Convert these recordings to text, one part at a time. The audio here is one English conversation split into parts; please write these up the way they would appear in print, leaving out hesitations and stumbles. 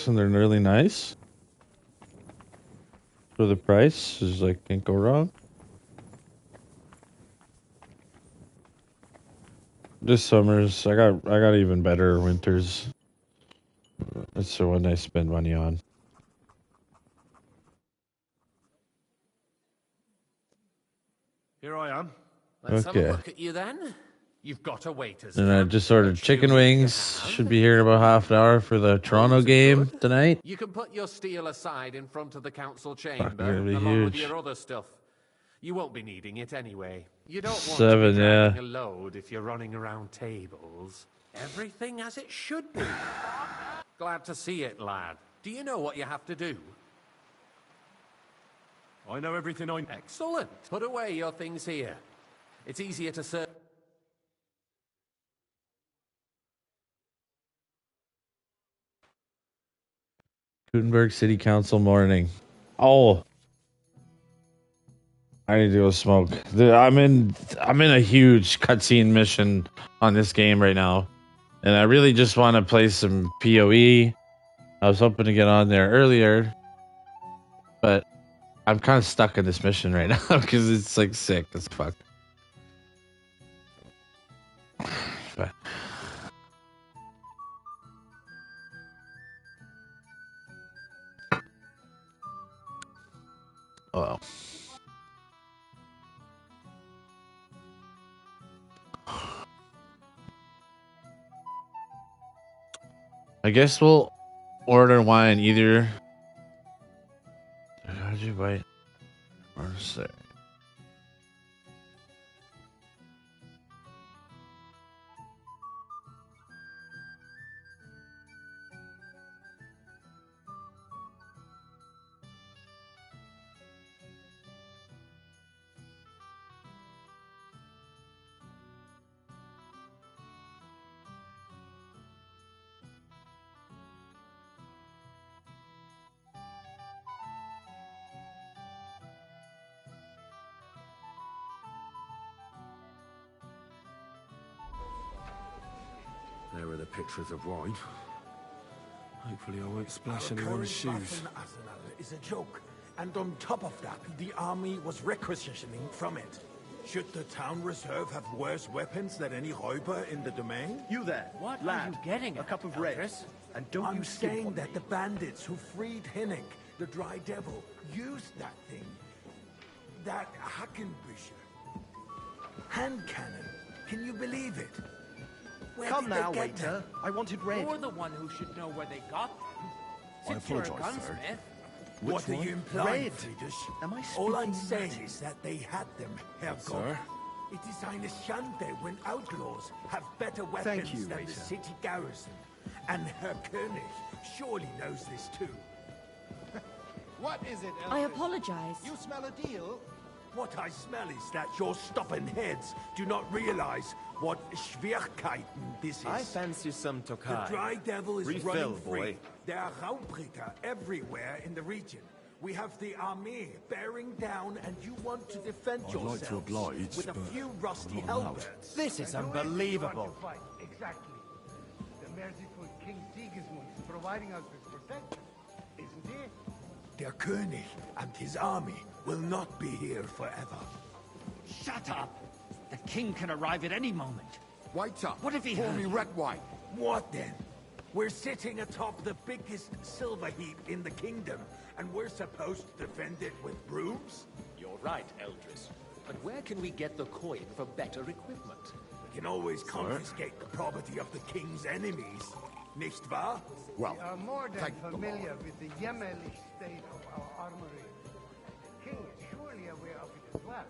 and they're really nice. For the price, is like can't go wrong. This summer's I got even better winters. That's the one I spend money on. Here I am. Let's have a Okay. look at you then. You've got a waiter's And I cap, just ordered which chicken you wings. have. Should be here in about half an hour for the Toronto Those are game good. tonight. You can put your steel aside in front of the council Fuck, chamber, they're gonna be along with huge. your other stuff. You won't be needing it anyway. You don't want 7, to be dragging yeah. a load if you're running around tables. Everything as it should be. Glad to see it, lad. Do you know what you have to do? I know everything I... Excellent. Put away your things here. It's easier to serve. Gutenberg City Council morning. Oh, I need to go smoke. I'm in a huge cutscene mission on this game right now, and I really just want to play some PoE. I was hoping to get on there earlier, but I'm kind of stuck in this mission right now because it's like sick as fuck. But oh well. I guess we'll order wine either. How'd you wait? Or say? There are the pictures of wine. Hopefully I won't splash anyone's shoes. Is a joke, and on top of that, the army was requisitioning from it. Should the town reserve have worse weapons than any Räuber in the domain? You there, What lad, are you getting a at, cup of red, Elvis? and don't I'm you skip saying on that me. the bandits who freed Hinnick, the Dry Devil, used that thing. That Hackenbücher. Hand cannon. Can you believe it? Where Come did they now, get waiter. them? I wanted red. You're the one who should know where they got them. I Since you're a apologise, sir. gunsmith. What are you implying, Red. Friedrich? Am I All I'm speaking saying Latin? is that they had them, Herr Yes, Gott. sir. It is eine Schande when outlaws have better weapons you, than waiter. the city garrison. And Herr König surely knows this too. What is it, I Elvis? apologize. You smell a deal? What I smell is that your stubborn heads do not realize what Schwierigkeiten this is. I fancy some The Tokai. Dry Devil is Refill, running free. boy. There are Raumbritter everywhere in the region. We have the army bearing down, and you want to defend I'd like to yourselves oblige, with a but few rusty I'm not allowed. halberds. This is And who is it you want unbelievable. to fight? Exactly. The merciful King Sigismund is providing us with protection, isn't he? Der König and his army will not be here forever. Shut up! The king can arrive at any moment. Wait up. What if he Pour heard me you? red wine. What then? We're sitting atop the biggest silver heap in the kingdom, and we're supposed to defend it with brooms? You're right, Eldris. But where can we get the coin for better equipment? We can always confiscate the property of the king's enemies, nicht wahr? Well, We are more than take the familiar with the Yemenish state of our armory. The king is surely aware of it as well.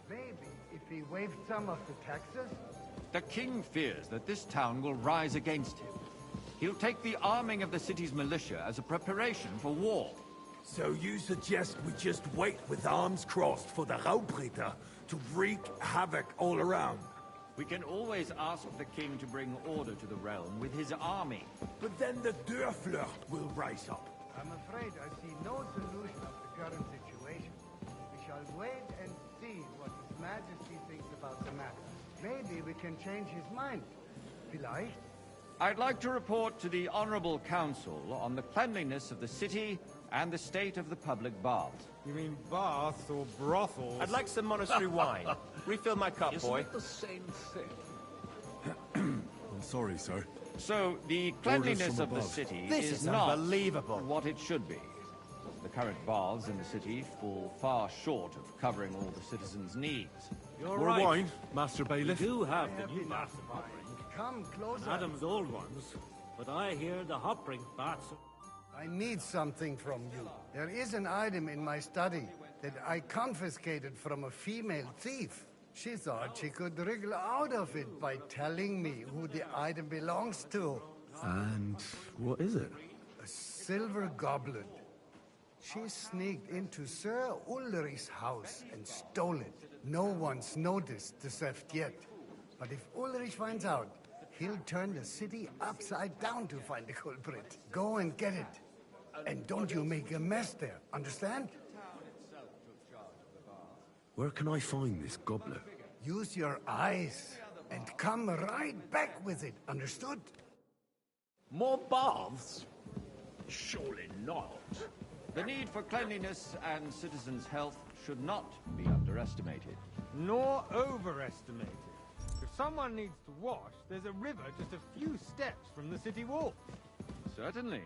Maybe if he waived some of the taxes, The king fears that this town will rise against him. He'll take the arming of the city's militia as a preparation for war. So you suggest we just wait with arms crossed for the Raumbritter to wreak havoc all around? We can always ask the king to bring order to the realm with his army. But then the Dörfler will rise up. I'm afraid I see no solution of the current situation. We shall wait and see what His Majesty thinks about the matter. Maybe we can change his mind. Vielleicht? I'd like to report to the Honorable Council on the cleanliness of the city and the state of the public baths. You mean baths or brothels? I'd like some monastery wine. Refill my cup, boy. Isn't it the same thing? I'm sorry, sir. So, the cleanliness from of the above. city This is is not unbelievable. what it should be. The current baths in the city fall far short of covering all the citizens' needs. You're More right. wine, Master Bailiff? We do have the new baths offering, Come closer. Adam's old ones, but I hear the Hopring baths. I need something from you. There is an item in my study that I confiscated from a female thief. She thought she could wriggle out of it by telling me who the item belongs to. And what is it? A silver goblet. She sneaked into Sir Ulrich's house and stole it. No one's noticed the theft yet. But if Ulrich finds out, he'll turn the city upside down to find the culprit. Go and get it. And don't you make a mess there, understand? Where can I find this goblet? Use your eyes and come right back with it, understood? More baths? Surely not. The need for cleanliness and citizens' health should not be underestimated. Nor overestimated. If someone needs to wash, there's a river just a few steps from the city wall. Certainly.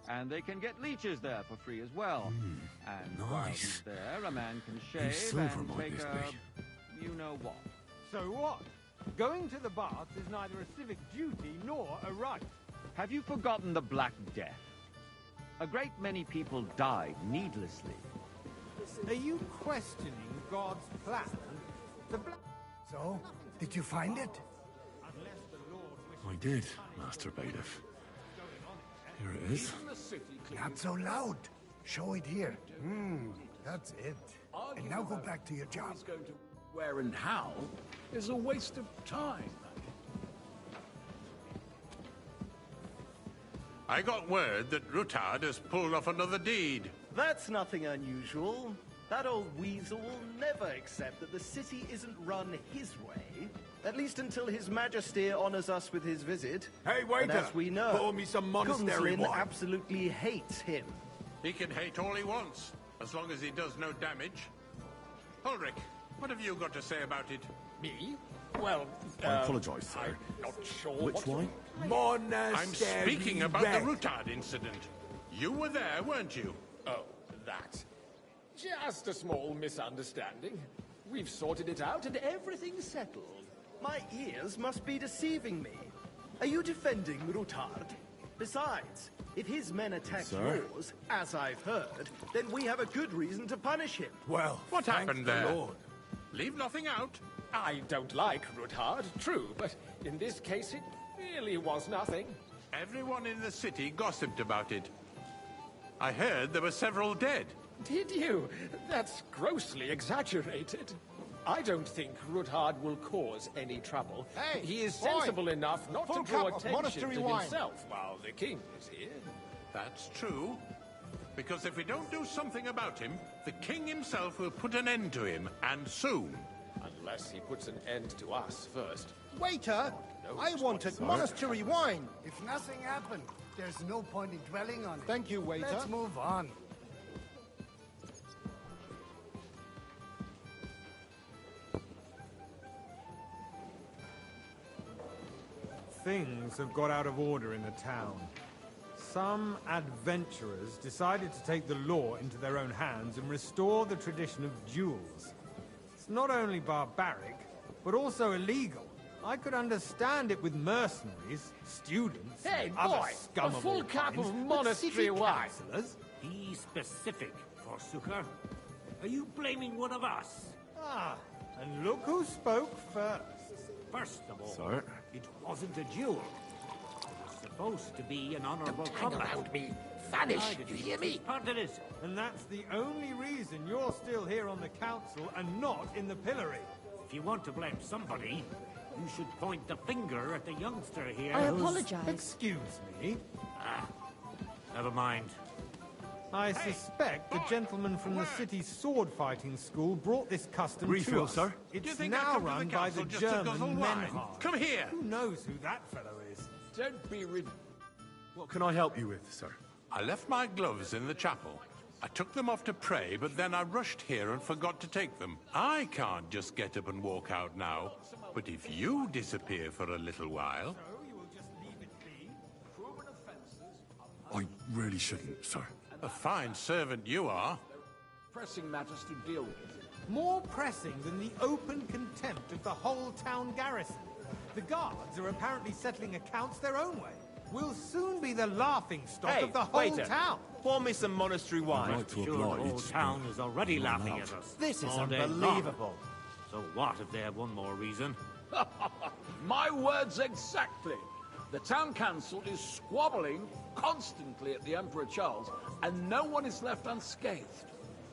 And they can get leeches there for free as well. And while nice. he's there, a man can Whose shave silver and might take this a... you-know-what. So what? Going to the baths is neither a civic duty nor a right. Have you forgotten the Black Death? A great many people died needlessly. Are you questioning God's plan? The So, did you find it? Unless the Lord wishes I did, Master Bailiff. Here it is. Not so loud. Show it here. That's it. And now go back to your job. Going to where and how is a waste of time. I got word that Rutard has pulled off another deed. That's nothing unusual. That old weasel will never accept that the city isn't run his way. At least until His Majesty honors us with his visit. Hey, And as we know, pour me some monastery Gunslin wine. absolutely hates him. He can hate all he wants, as long as he does no damage. Ulrich, what have you got to say about it? Me? Well, I apologize, sir. I'm not sure Which what wine? Monastery I'm speaking about rat. the Rutard incident. You were there, weren't you? Oh, that. Just a small misunderstanding. We've sorted it out and everything's settled. My ears must be deceiving me. Are you defending Rutard? Besides, if his men attack Sir? yours, as I've heard, then we have a good reason to punish him. Well, What thank happened the there? Lord. Leave nothing out. I don't like Rutard, true, but in this case it really was nothing. Everyone in the city gossiped about it. I heard there were several dead. Did you? That's grossly exaggerated. I don't think Rutard will cause any trouble. Hey, he is boy, sensible enough not full to draw cup of attention monastery to wine. himself while the king is here. That's true. Because if we don't do something about him, the king himself will put an end to him, and soon. Unless he puts an end to us first. Waiter, I wanted monastery wine. If nothing happened, there's no point in dwelling on it. Thank you, waiter. Let's move on. Things have got out of order in the town. Some adventurers decided to take the law into their own hands and restore the tradition of duels. It's not only barbaric, but also illegal. I could understand it with mercenaries, students, Hey, and other boy, scum a of full all cup kinds, of but monastery city wine. councillors? Be specific, Forsooker. Are you blaming one of us? Ah, and look who spoke first. First of all, Sir? it wasn't a duel. It was supposed to be an honorable Hang combat. around me. Vanish, you hear me? Part of this. And that's the only reason you're still here on the council and not in the pillory. If you want to blame somebody, you should point the finger at the youngster here. I who's- apologize. Excuse me. Never mind. I suspect the gentleman from the city's sword-fighting school brought this custom Refill, to us. sir. It's Do you think I now come to the run by council the just to guzzle German wine? Menhard. Come here. Who knows who that fellow is? Don't be What can I help you with, sir? I left my gloves in the chapel. I took them off to pray, but then I rushed here and forgot to take them. I can't just get up and walk out now. But if you disappear for a little while... I really shouldn't, sir. A fine servant you are. pressing matters to deal with. More pressing than the open contempt of the whole town garrison. The guards are apparently settling accounts their own way. We'll soon be the laughing stock of the whole town. Pour me some monastery wine. I'm sure the whole town is already laughing at us. This is all day unbelievable. long. So what if they have one more reason? My words exactly. The town council is squabbling constantly at the Emperor Charles, and no one is left unscathed.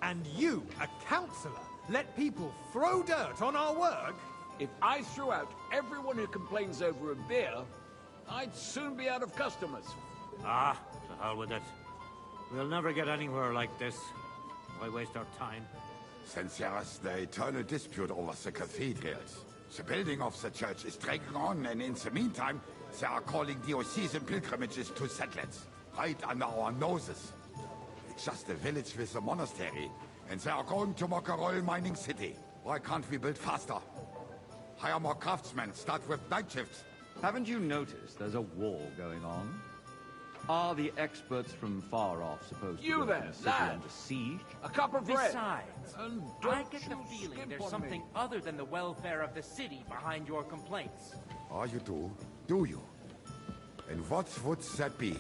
And you, a councillor, let people throw dirt on our work? If I threw out everyone who complains over a beer, I'd soon be out of customers. Ah, to hell with it. We'll never get anywhere like this. Why waste our time? Since years, the eternal dispute over the cathedrals. The building of the church is dragging on, and in the meantime, they are calling diocesan pilgrimages to settlers, right under our noses. It's just a village with a monastery, and they are going to make a royal mining city. Why can't we build faster? Hire more craftsmen, start with night shifts. Haven't you noticed there's a war going on? Are the experts from far off supposed to You go there, from the city lad. under siege? A cup of bread. Besides, And I don't get you the feeling skimp there's on something me. other than the welfare of the city behind your complaints. Oh, you do? Do you? And what would that be?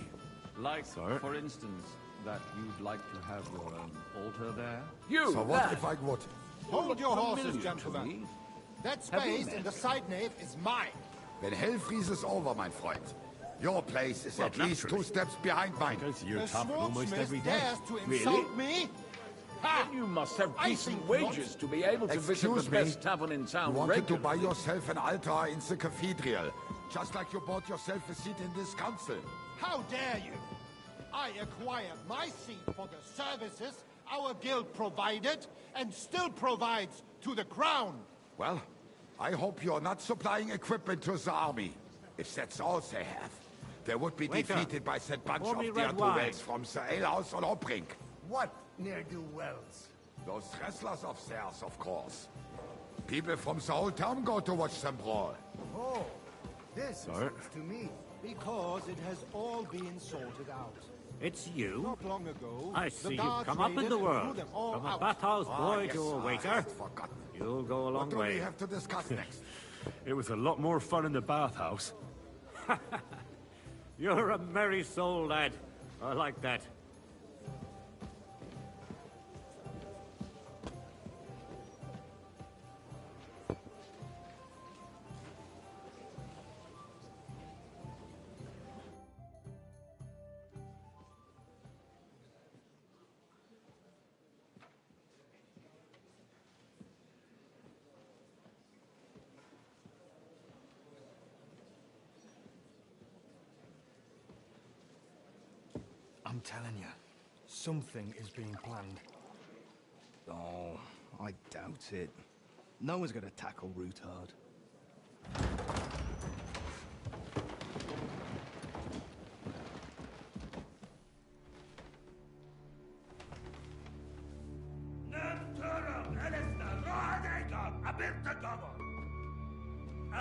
Like, for instance, that you'd like to have your own altar there? You, So what if I would? Hold your horses, familiar to gentlemen. me. That Have you space met? in the side nave is mine. When hell freezes over, my friend, your place is at least 2 steps behind mine. The swordsmith dares to insult me? Then you must have I decent think wages to be able to visit Excuse the me. best tavern in You town wanted to regularly. buy yourself an altar in the cathedral, just like you bought yourself a seat in this council. How dare you? I acquired my seat for the services our guild provided and still provides to the crown. Well, I hope you're not supplying equipment to the army. If that's all they have, they would be Waiter, defeated by that bunch pour me of red ne'er-do-wells from the alehouse on Hopbrink. What ne'er-do-wells? Those wrestlers of theirs, of course. People from the whole town go to watch them brawl. Oh, this is news to me. Because it has all been sorted out. It's you? Not long ago, I the see you've guards come up in raided the and world. threw them all From a out. bathhouse boy yes, to a I waiter. had forgotten. You'll go a What long do we way. have to discuss next? It was a lot more fun in the bathhouse. You're a merry soul, lad. I like that. I'm telling you, something is being planned. Oh, I doubt it. No one's gonna tackle Rootard.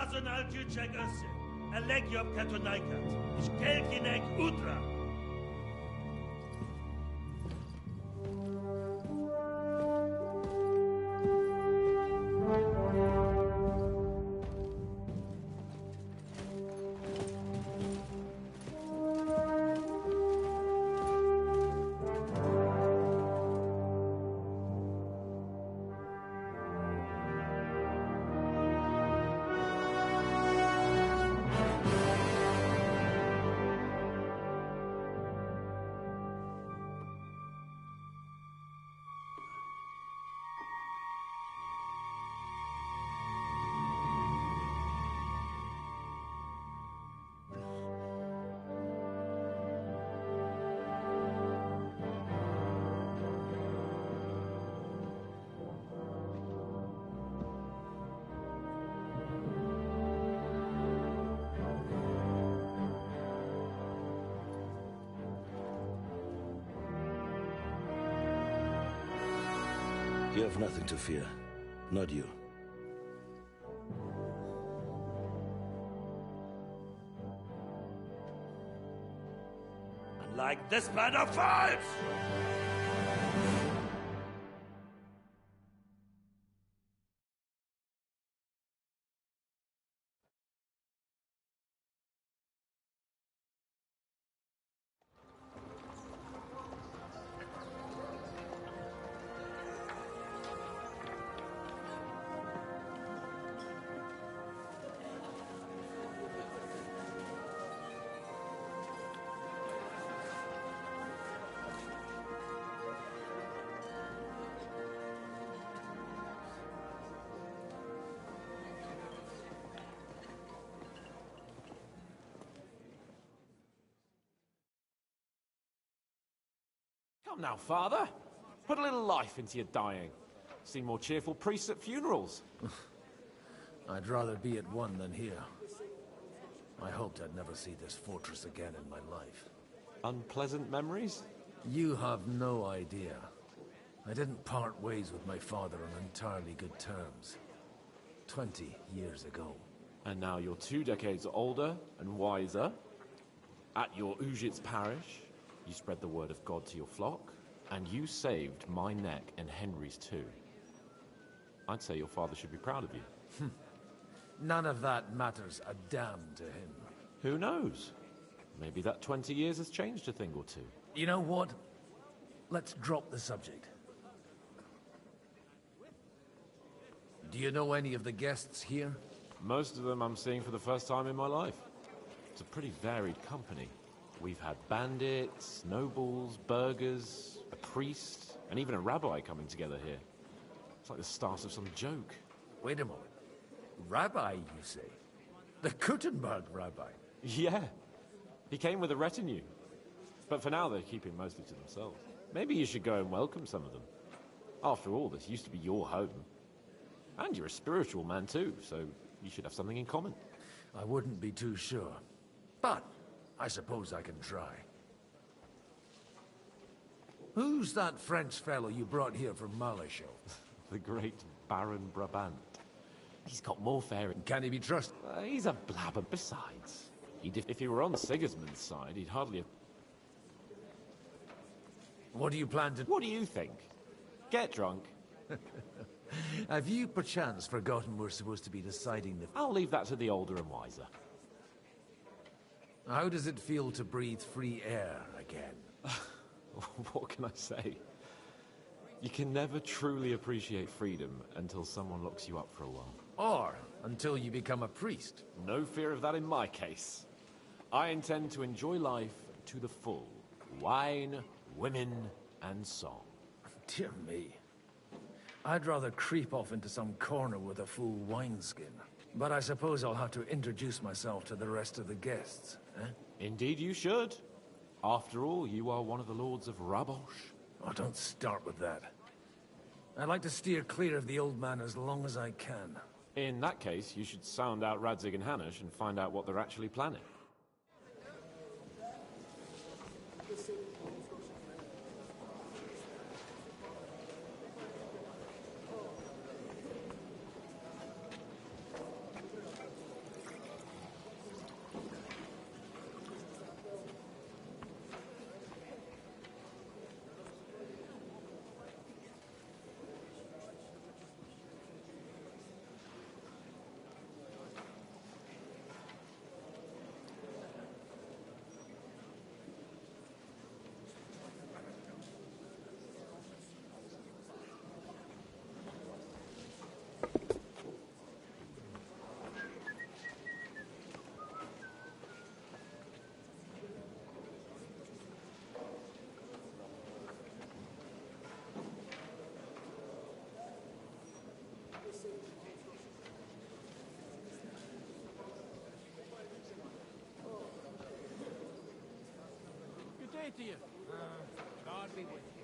Azonal Juchek Össe, Elegiop Katonaikat, Ishkelkinek Udra. You have nothing to fear. Not you. Like this man of fights! Come now, Father. Put a little life into your dying. See more cheerful priests at funerals. I'd rather be at one than here. I hoped I'd never see this fortress again in my life. Unpleasant memories? You have no idea. I didn't part ways with my father on entirely good terms. 20 years ago. And now you're 2 decades older and wiser. At your Ujit's parish, you spread the word of God to your flock, and you saved my neck and Henry's too. I'd say your father should be proud of you. None of that matters a damn to him. Who knows? Maybe that 20 years has changed a thing or two. You know what? Let's drop the subject. Do you know any of the guests here? Most of them I'm seeing for the first time in my life. It's a pretty varied company. We've had bandits, nobles, burghers, a priest, and even a rabbi coming together here. It's like the start of some joke. Wait a moment. Rabbi, you say? The Kuttenberg rabbi? Yeah. He came with a retinue. But for now, they're keeping mostly to themselves. Maybe you should go and welcome some of them. After all, this used to be your home. And you're a spiritual man too, so you should have something in common. I wouldn't be too sure. But I suppose I can try. Who's that French fellow you brought here from Malachel? The great Baron Brabant. He's got more fare. Can he be trusted? He's a blabber. Besides, if he were on Sigismund's side, he'd hardly have... What do you plan to... What do you think? Get drunk. Have you perchance forgotten we're supposed to be deciding the... I'll leave that to the older and wiser. How does it feel to breathe free air again? What can I say? You can never truly appreciate freedom until someone locks you up for a while. Or until you become a priest. No fear of that in my case. I intend to enjoy life to the full. Wine, women, and song. Dear me. I'd rather creep off into some corner with a full wineskin. But I suppose I'll have to introduce myself to the rest of the guests, eh? Indeed you should. After all, you are one of the lords of Rabosh. Oh, don't start with that. I'd like to steer clear of the old man as long as I can. In that case, you should sound out Radzig and Hanush and find out what they're actually planning. Good day to you. God be with you.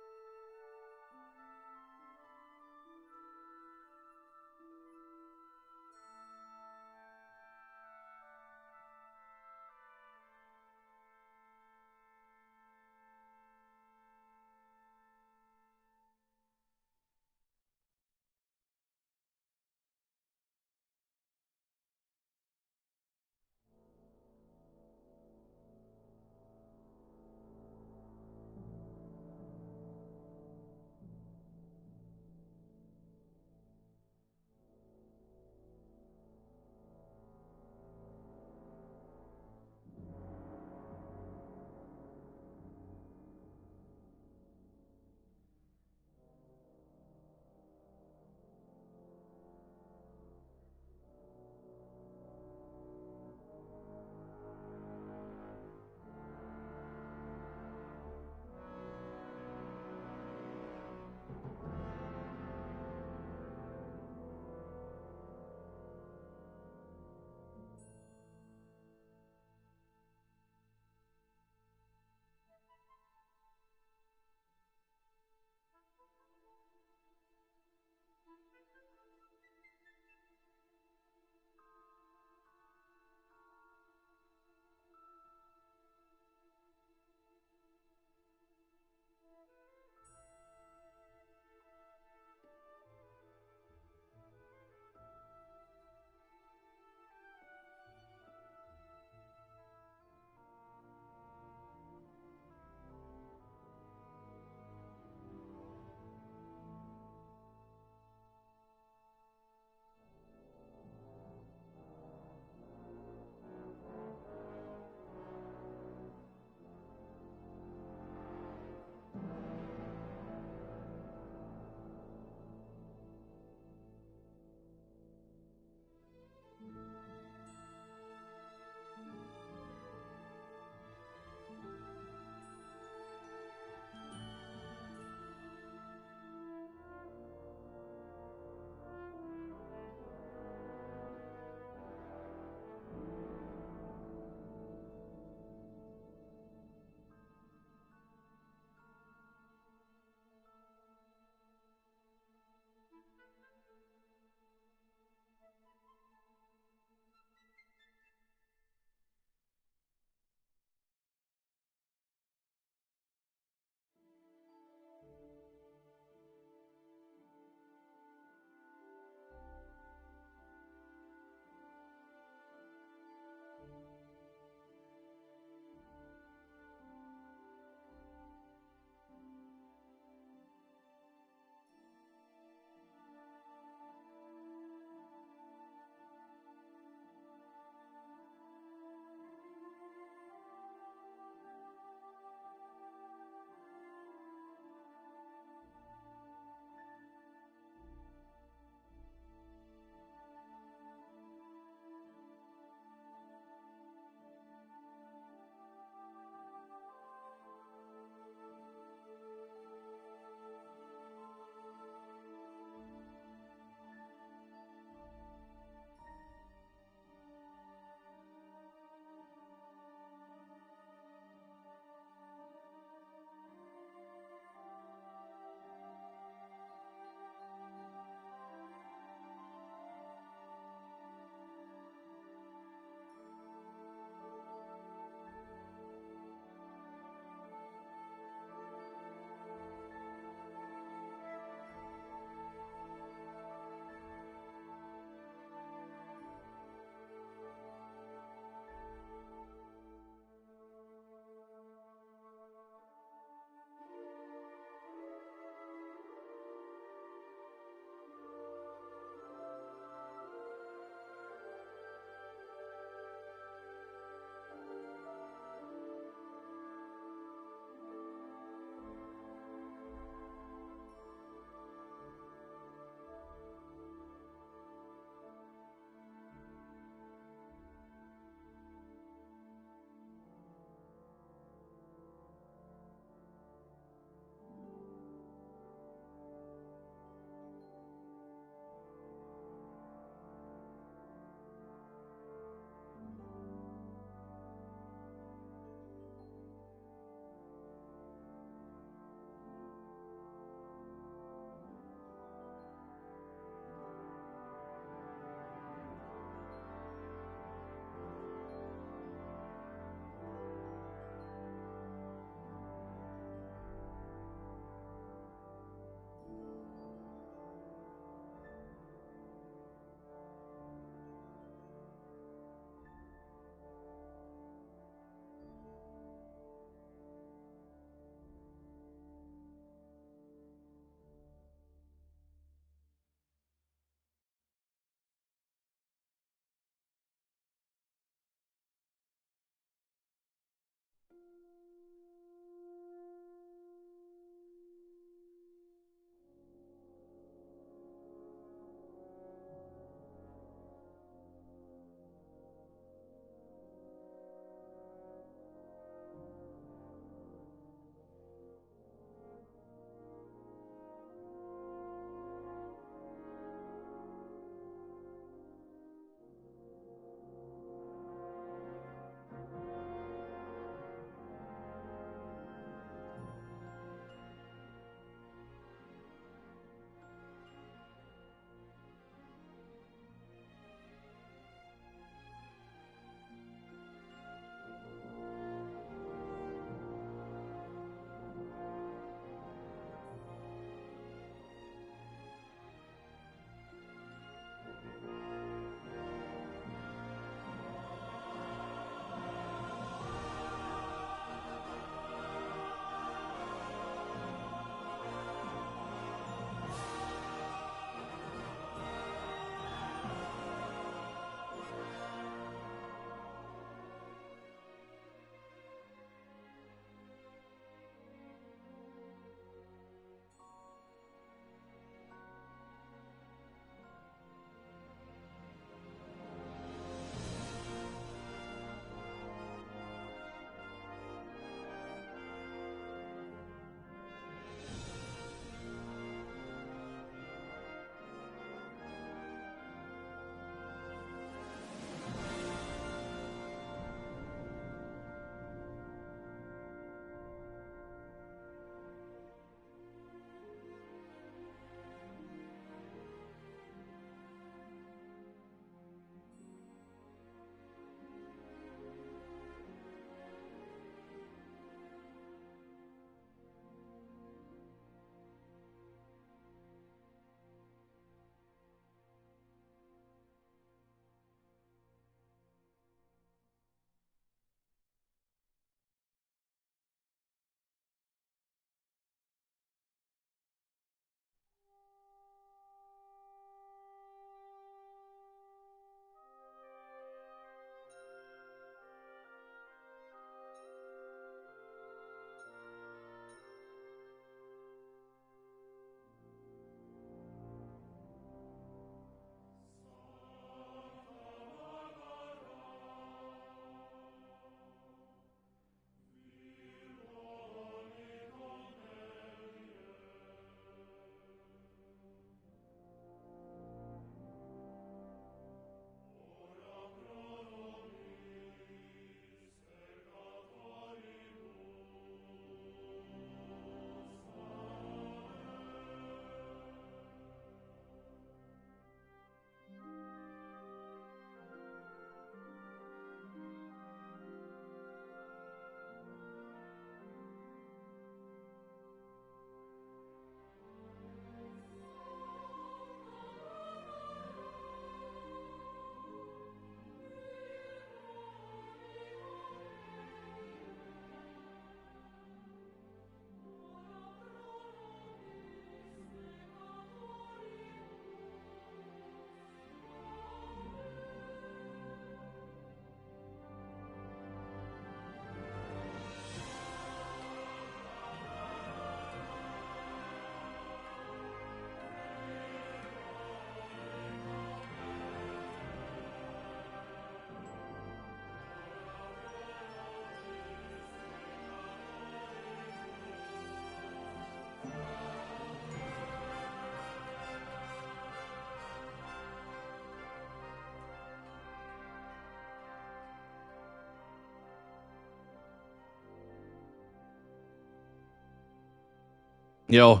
Yo.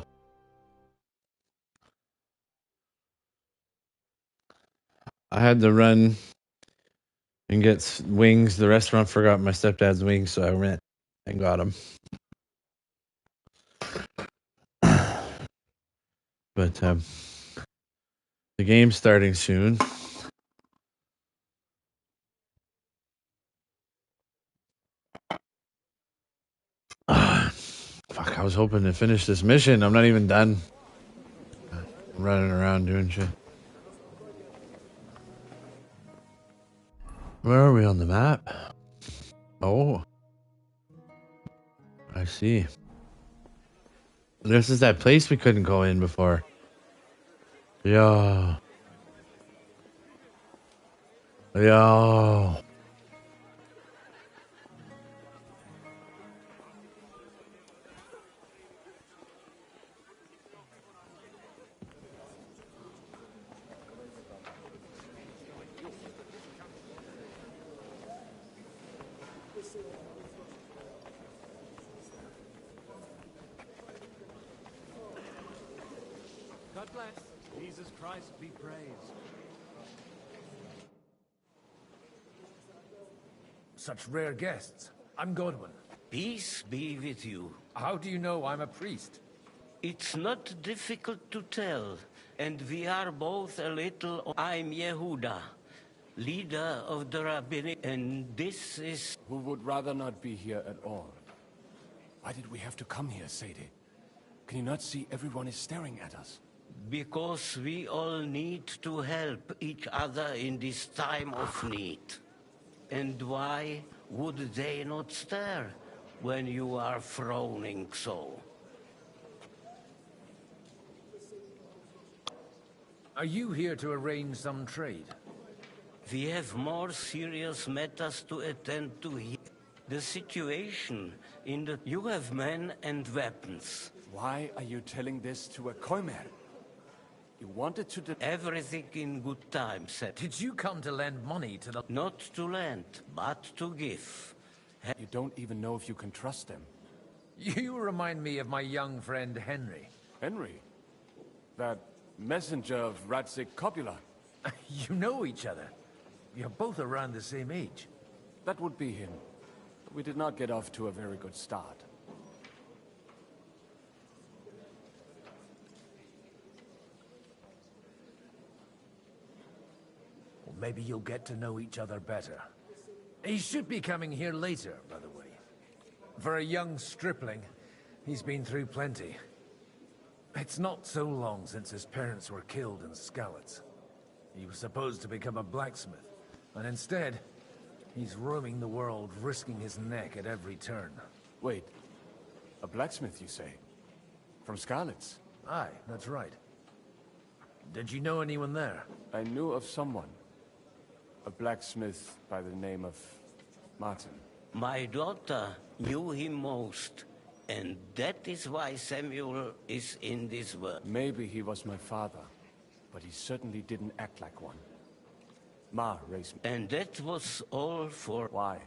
I had to run and get wings. The restaurant forgot my stepdad's wings, so I went and got them. But the game's starting soon. Fuck, I was hoping to finish this mission. I'm not even done. I'm running around doing shit. Where are we on the map? Oh. I see. This is that place we couldn't go in before. Yo. Yo. God bless. Jesus Christ be praised. Such rare guests. I'm Godwin. Peace be with you. How do you know I'm a priest? It's not difficult to tell, and we are both a little... I'm Yehuda, leader of the rabbinic, and this is... Who would rather not be here at all. Why did we have to come here, Sadie? Can you not see everyone is staring at us? Because we all need to help each other in this time of need. And why would they not stare when you are frowning so? Are you here to arrange some trade? We have more serious matters to attend to here. The situation in the... You have men and weapons. Why are you telling this to a Koimer? You wanted to... Everything in good time, sir. Did you come to lend money to the... Not to lend, but to give. You don't even know if you can trust them. You remind me of my young friend Henry. Henry? That messenger of Radzik Copula. You know each other. You're both around the same age. That would be him. We did not get off to a very good start. Well, maybe you'll get to know each other better. He should be coming here later, by the way. For a young stripling, he's been through plenty. It's not so long since his parents were killed in Skalitz. He was supposed to become a blacksmith, and instead, he's roaming the world, risking his neck at every turn. Wait, a blacksmith, you say? From Skalitz? Aye, that's right. Did you know anyone there? I knew of someone. A blacksmith by the name of Martin. My daughter knew him most, and that is why Samuel is in this world. Maybe he was my father, but he certainly didn't act like one. Ma raised me. And that was all for... Why?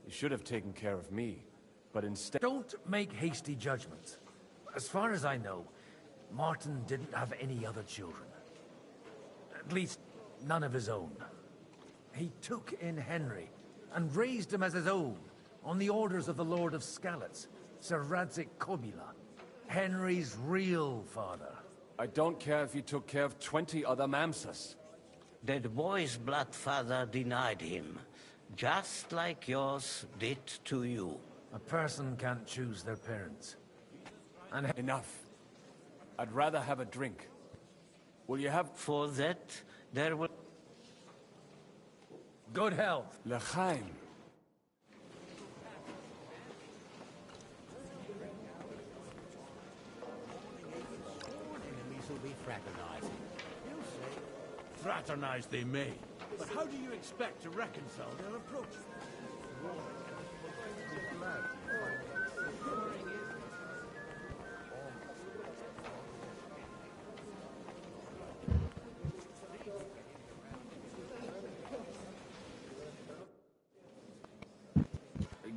You should have taken care of me, but instead... Don't make hasty judgments. As far as I know, Martin didn't have any other children. At least, none of his own. He took in Henry, and raised him as his own, on the orders of the Lord of Skalitz, Sir Radzik Copula, Henry's real father. I don't care if he took care of 20 other Mamsas. That boy's blood father denied him, just like yours did to you. A person can't choose their parents. And enough. I'd rather have a drink. Will you have... For that, there will... Good health. L'chaim. Enemies will be fraternizing. You say? Fraternize they may, but how do you expect to reconcile their approach?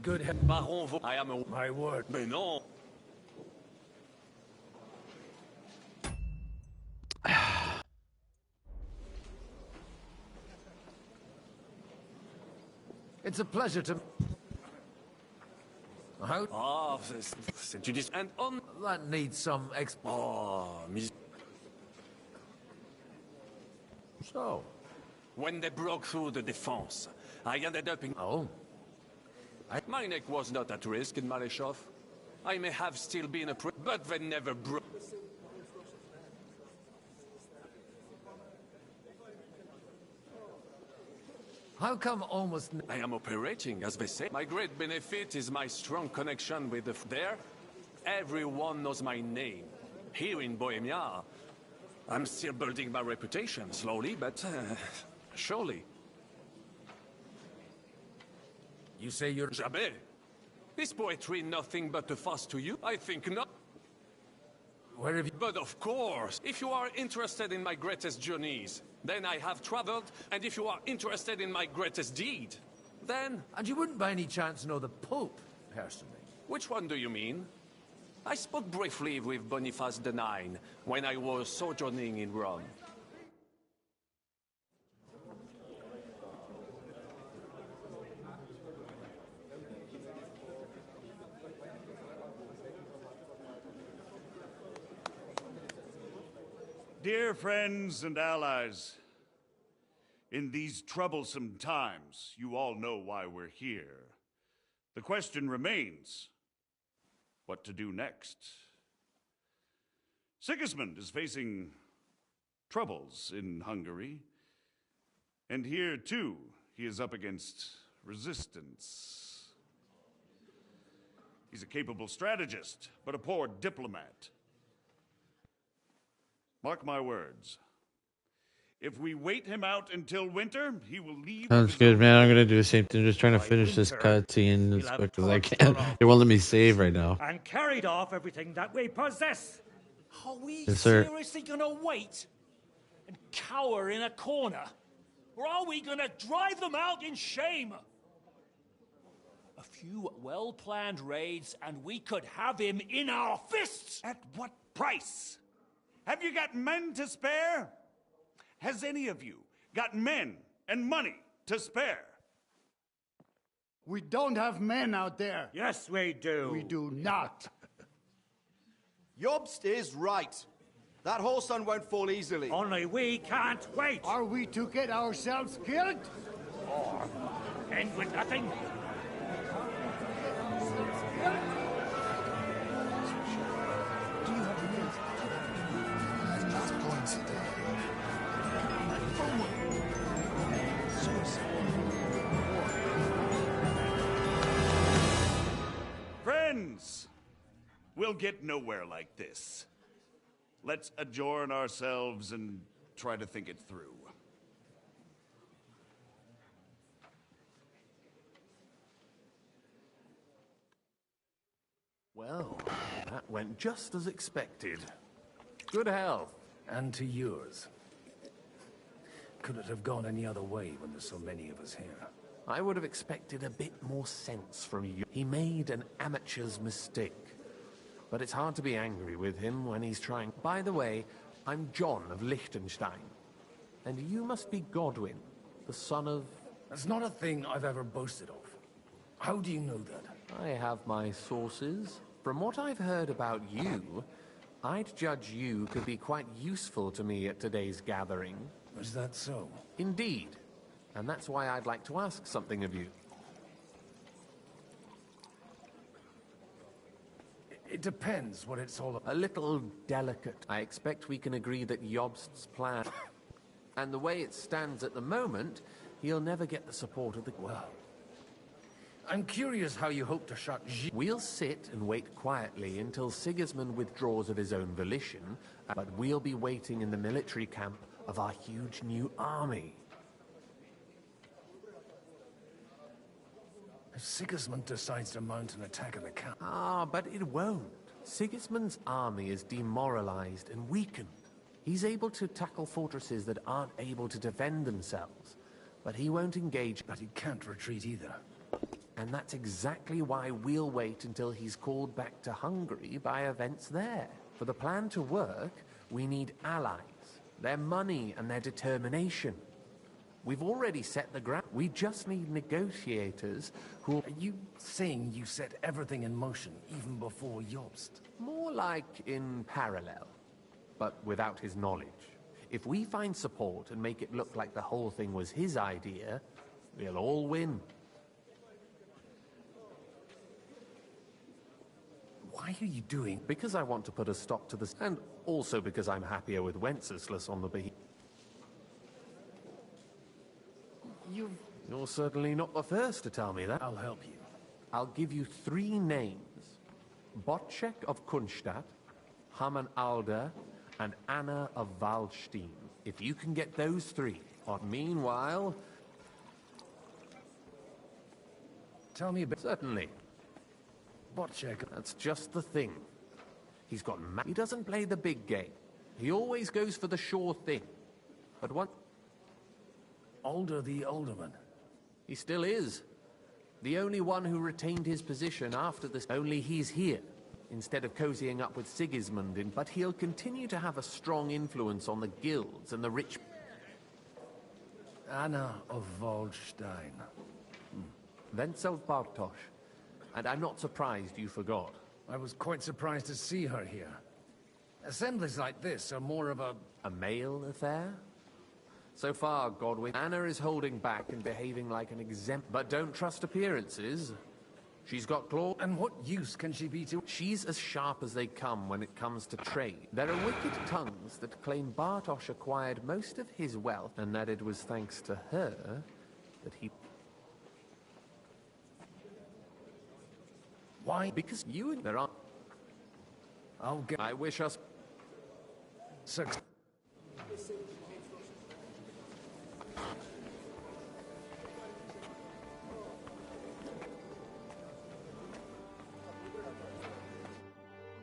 Good health. Baron, I am a... My word. Mais non. It's a pleasure to... How? Ah, c'est you dis... And on... That needs some Oh, So, when they broke through the defense, I ended up in... Oh. My neck was not at risk in Maleshov. I may have still been a but they never broke. How come almost... I am operating, as they say. My great benefit is my strong connection with the... There, everyone knows my name. Here in Bohemia, I'm still building my reputation, slowly, but surely. You say you're... Jamais. Is poetry nothing but a fuss to you? I think not. Where have you... But of course, if you are interested in my greatest journeys, then I have traveled, and if you are interested in my greatest deed, then... And you wouldn't by any chance know the Pope, personally? Which one do you mean? I spoke briefly with Boniface IX when I was sojourning in Rome. Dear friends and allies, in these troublesome times, you all know why we're here. The question remains, what to do next? Sigismund is facing troubles in Hungary, and here, too, he is up against resistance. He's a capable strategist, but a poor diplomat. Mark my words. If we wait him out until winter, he will leave... Sounds good, man. I'm gonna do the same thing. Just trying to finish this cutscene as quick as I can. It won't let me save right now. And carried off everything that we possess. Are we Yes, sir. seriously gonna wait and cower in a corner? Or are we gonna drive them out in shame? A few well-planned raids and we could have him in our fists! At what price? Have you got men to spare? Has any of you got men and money to spare? We don't have men out there. Yes, we do. We do not. Jobst is right. That whole son won't fall easily. Only we can't wait. Are we to get ourselves killed? Or end with nothing? Friends, we'll get nowhere like this. Let's adjourn ourselves and try to think it through. Well, that went just as expected. Good health. And to yours. Could it have gone any other way when there's so many of us here? I would have expected a bit more sense from you. He made an amateur's mistake. But it's hard to be angry with him when he's trying... By the way, I'm John of Liechtenstein. And you must be Godwin, the son of... That's not a thing I've ever boasted of. How do you know that? I have my sources. From what I've heard about you, I'd judge you could be quite useful to me at today's gathering. Is that so? Indeed. And that's why I'd like to ask something of you. It depends what it's all about. A little delicate. I expect we can agree that Jobst's plan... and the way it stands at the moment, he'll never get the support of the... Well, I'm curious how you hope to shut... We'll sit and wait quietly until Sigismund withdraws of his own volition, but we'll be waiting in the military camp of our huge new army. If Sigismund decides to mount an attack on the camp... Ah, but it won't. Sigismund's army is demoralized and weakened. He's able to tackle fortresses that aren't able to defend themselves, but he won't engage. But he can't retreat either. And that's exactly why we'll wait until he's called back to Hungary by events there. For the plan to work, we need allies, their money and their determination. We've already set the ground. We just need negotiators who... Are you saying you set everything in motion, even before Jobst? More like in parallel, but without his knowledge. If we find support and make it look like the whole thing was his idea, we'll all win. Why are you doing? Because I want to put a stop to this, and also because I'm happier with Wenceslas on the beat. You're certainly not the first to tell me that. I'll help you. I'll give you 3 names. Botchek of Kunstadt, Haman Alder, and Anna of Waldstein. If you can get those 3. Meanwhile... Tell me about... Certainly. Botchek. That's just the thing. He's got he doesn't play the big game. He always goes for the sure thing. But what... Alder the Alderman. He still is. The only one who retained his position after this. Only he's here, instead of cozying up with Sigismund. But he'll continue to have a strong influence on the guilds and the rich... Anna of Waldstein. Wenzel Bartosz. And I'm not surprised you forgot. I was quite surprised to see her here. Assemblies like this are more of a... A male affair? So far, Godwin, Anna is holding back and behaving like an exempt... But don't trust appearances. She's got claws. And what use can she be to... She's as sharp as they come when it comes to trade. There are wicked tongues that claim Bartosz acquired most of his wealth, and that it was thanks to her that he... Why? Because you and there are... I'll get... I wish us... Success.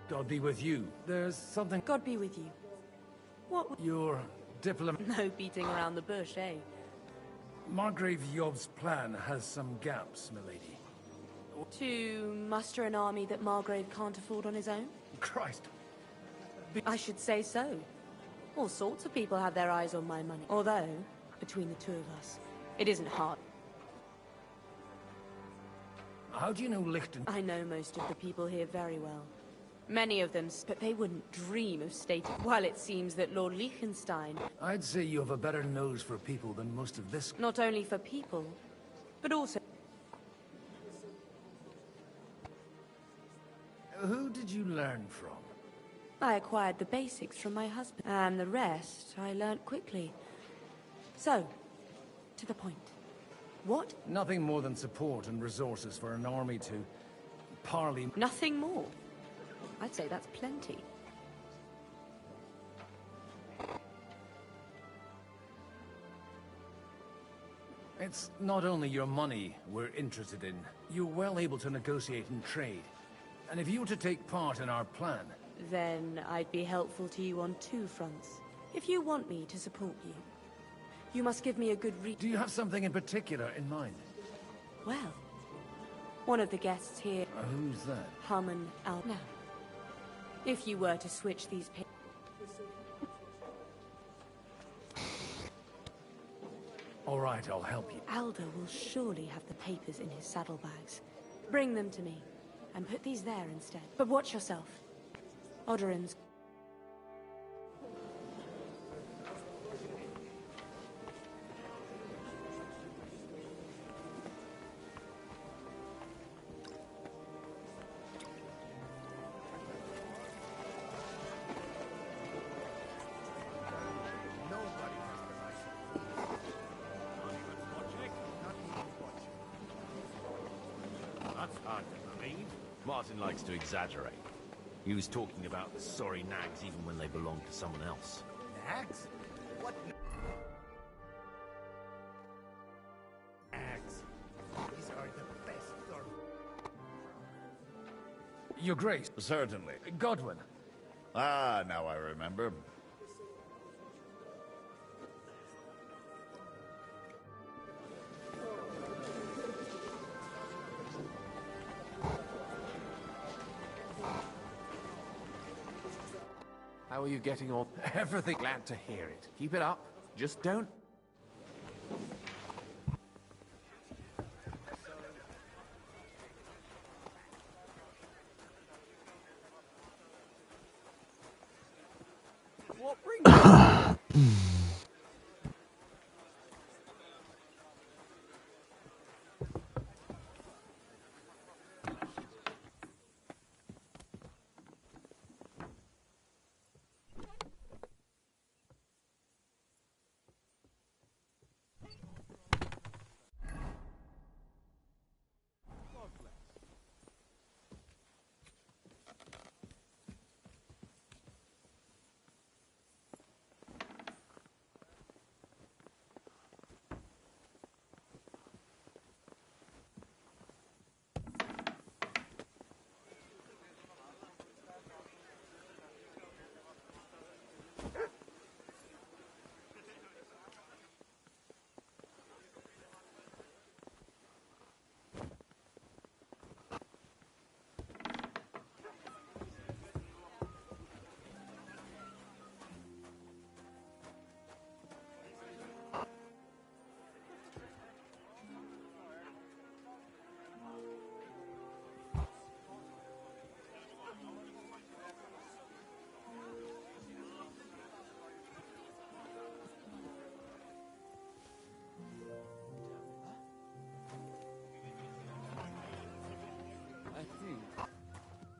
God be with you. There's something... God be with you. What? Your diplomat... No beating around the bush, eh? Margrave Job's plan has some gaps, milady. To muster an army that Margrave can't afford on his own? Christ. I should say so. All sorts of people have their eyes on my money. Although, between the 2 of us, it isn't hard. How do you know Lichten? I know most of the people here very well. Many of them, but they wouldn't dream of stating. While it seems that Lord Liechtenstein... I'd say you have a better nose for people than most of this... Not only for people, but also... Who did you learn from? I acquired the basics from my husband, and the rest I learnt quickly. So, to the point. What? Nothing more than support and resources for an army to... parley... Nothing more? I'd say that's plenty. It's not only your money we're interested in. You're well able to negotiate and trade. And if you were to take part in our plan... Then I'd be helpful to you on 2 fronts. If you want me to support you, you must give me a good reason. Do you have something in particular in mind? Well, one of the guests here... Who's that? Haman Al... Now, if you were to switch these... All right, I'll help you. Alder will surely have the papers in his saddlebags. Bring them to me, and put these there instead. But watch yourself. Odorin's... That's hard to believe. Martin likes to exaggerate. He was talking about the sorry nags even when they belong to someone else. Nags? What? Nags. These are the best. Your Grace. Certainly. Godwin. Ah, now I remember. How are you getting on? Everything. Glad to hear it. Keep it up. Just don't... What brings I think.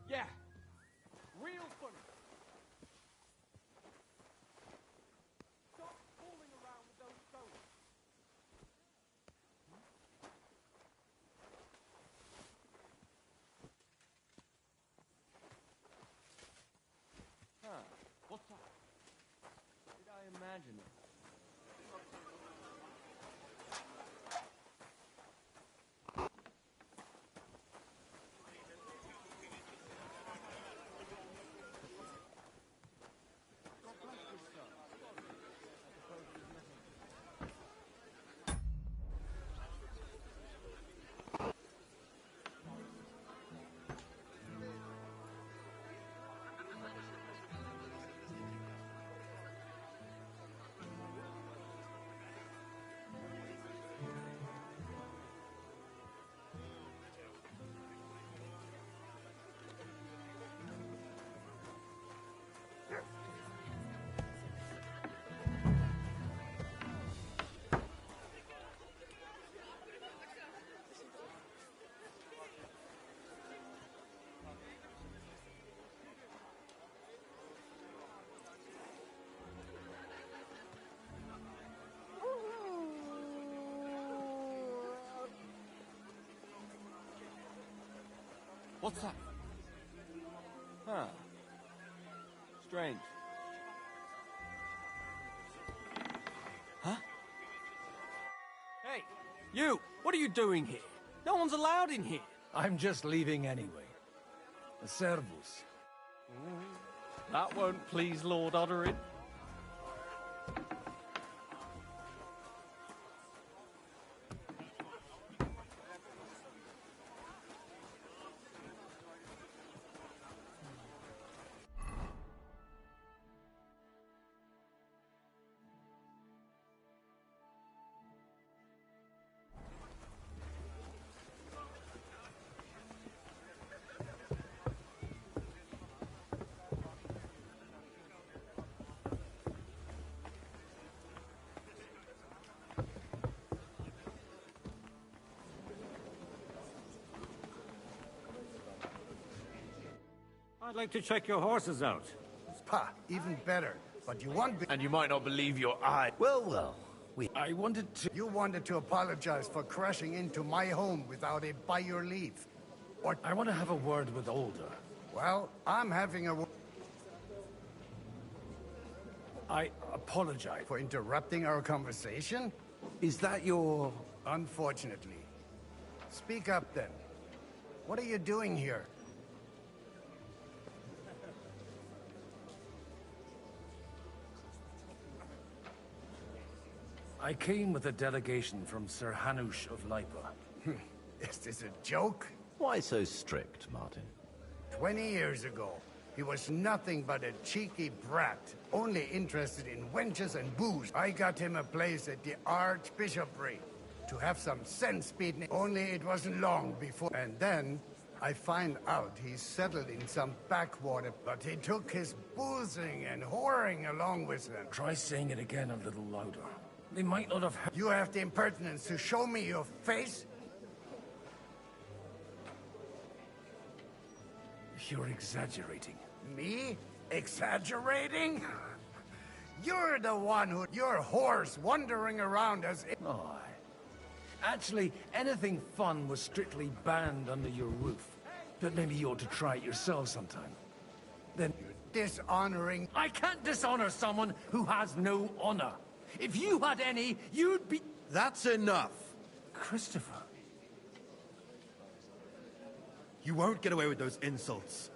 Yeah. Real funny. Stop fooling around with those stones. Huh. What's that? Did I imagine it? What's that? Huh. Strange. Huh? Hey, you! What are you doing here? No one's allowed in here. I'm just leaving anyway. A servus. That won't please Lord Odorin. I'd like to check your horses out. Pah, even better. But you want me... And you might not believe your eye. Well. I wanted to... You wanted to apologize for crashing into my home without it by your leave. Or... I want to have a word with Older. Well, I'm having a... I apologize. For interrupting our conversation? Is that your... Unfortunately. Speak up, then. What are you doing here? I came with a delegation from Sir Hanush of Lipa. Is this a joke? Why so strict, Martin? 20 years ago, He was nothing but a cheeky brat, only interested in wenches and booze. I got him a place at the Archbishopric to have some sense beaten. Only it wasn't long before. And then I find out he's settled in some backwater, but he took his boozing and whoring along with him. Try saying it again a little louder. They might not have heard. You have the impertinence to show me your face? You're exaggerating. Me? Exaggerating? You're the one who... Your horse wandering around as if... Oh, actually, anything fun was strictly banned under your roof. But maybe you ought to try it yourself sometime. Then... Dishonoring... I can't dishonor someone who has no honor. If you had any, you'd be... That's enough. Christopher. You won't get away with those insults.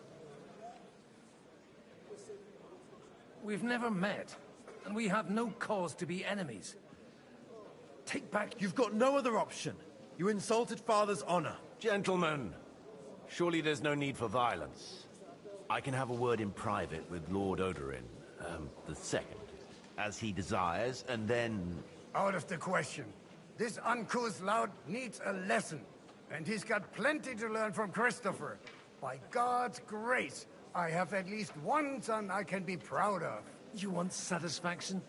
We've never met, and we have no cause to be enemies. Take back... You've got no other option. You insulted Father's honor. Gentlemen, surely there's no need for violence. I can have a word in private with Lord Oberyn, the second, as he desires, and then... Out of the question. This uncouth lout needs a lesson, and he's got plenty to learn from Christopher. By God's grace, I have at least one son I can be proud of. You want satisfaction?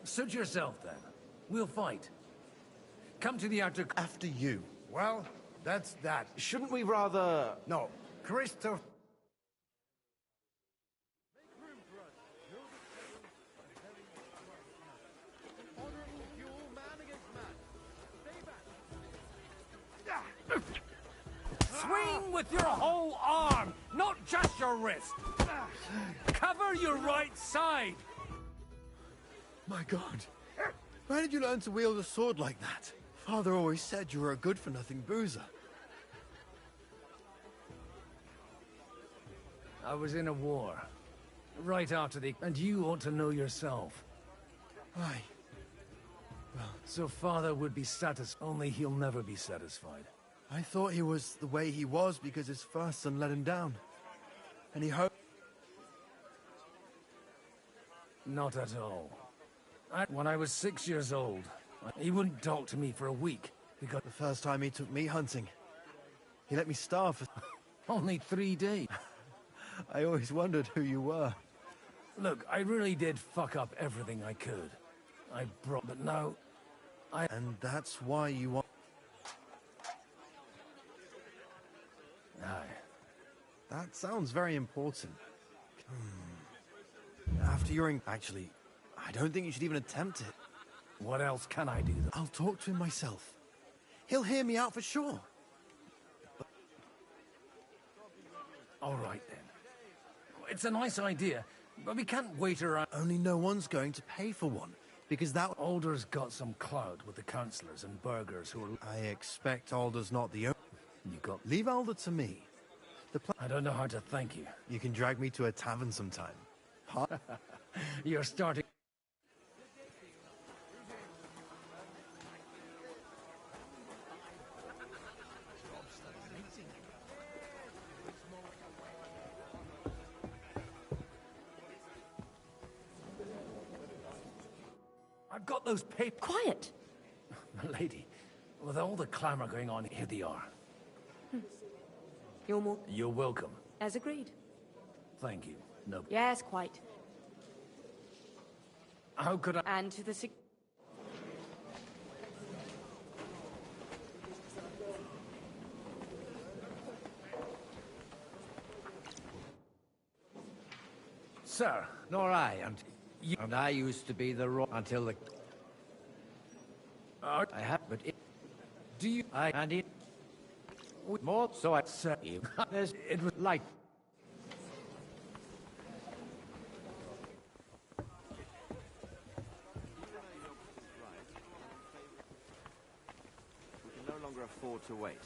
Suit yourself, then. We'll fight. Come to the outer... After you. Well, that's that. Shouldn't we rather... No. Christopher... Swing with your whole arm, not just your wrist. Cover your right side. My God. Where did you learn to wield a sword like that? Father always said you were a good-for-nothing boozer. I was in a war. Right after the... And you ought to know yourself. Aye. Well, so Father would be satisfied, only he'll never be satisfied. I thought he was the way he was because his first son let him down. And he hoped... Not at all. When I was 6 years old, he wouldn't talk to me for a week, because... The first time he took me hunting, he let me starve for... Only 3 days. I always wondered who you were. Look, I really did fuck up everything I could. I brought... But now... And that's why you want... Aye. That sounds very important. After you're in... Actually, I don't think you should even attempt it. What else can I do? I'll talk to him myself. He'll hear me out for sure. All right, then. It's a nice idea, but we can't wait around... Only no one's going to pay for one, because that... Alder's got some clout with the councillors and burghers who are... I expect Alder's not the only... You got... Leave Alder to me. I don't know how to thank you. You can drag me to a tavern sometime. Huh? You're starting... I've got those papers. Quiet! Lady, with all the clamour going on, here they are. You're more... You're welcome. As agreed. Thank you. No. Yes, quite. How could I... And to the... Sir, Nor I, and you and I used to be the until the... I have, but it... Do you... and it... More so I said you. It was like... We can no longer afford to wait.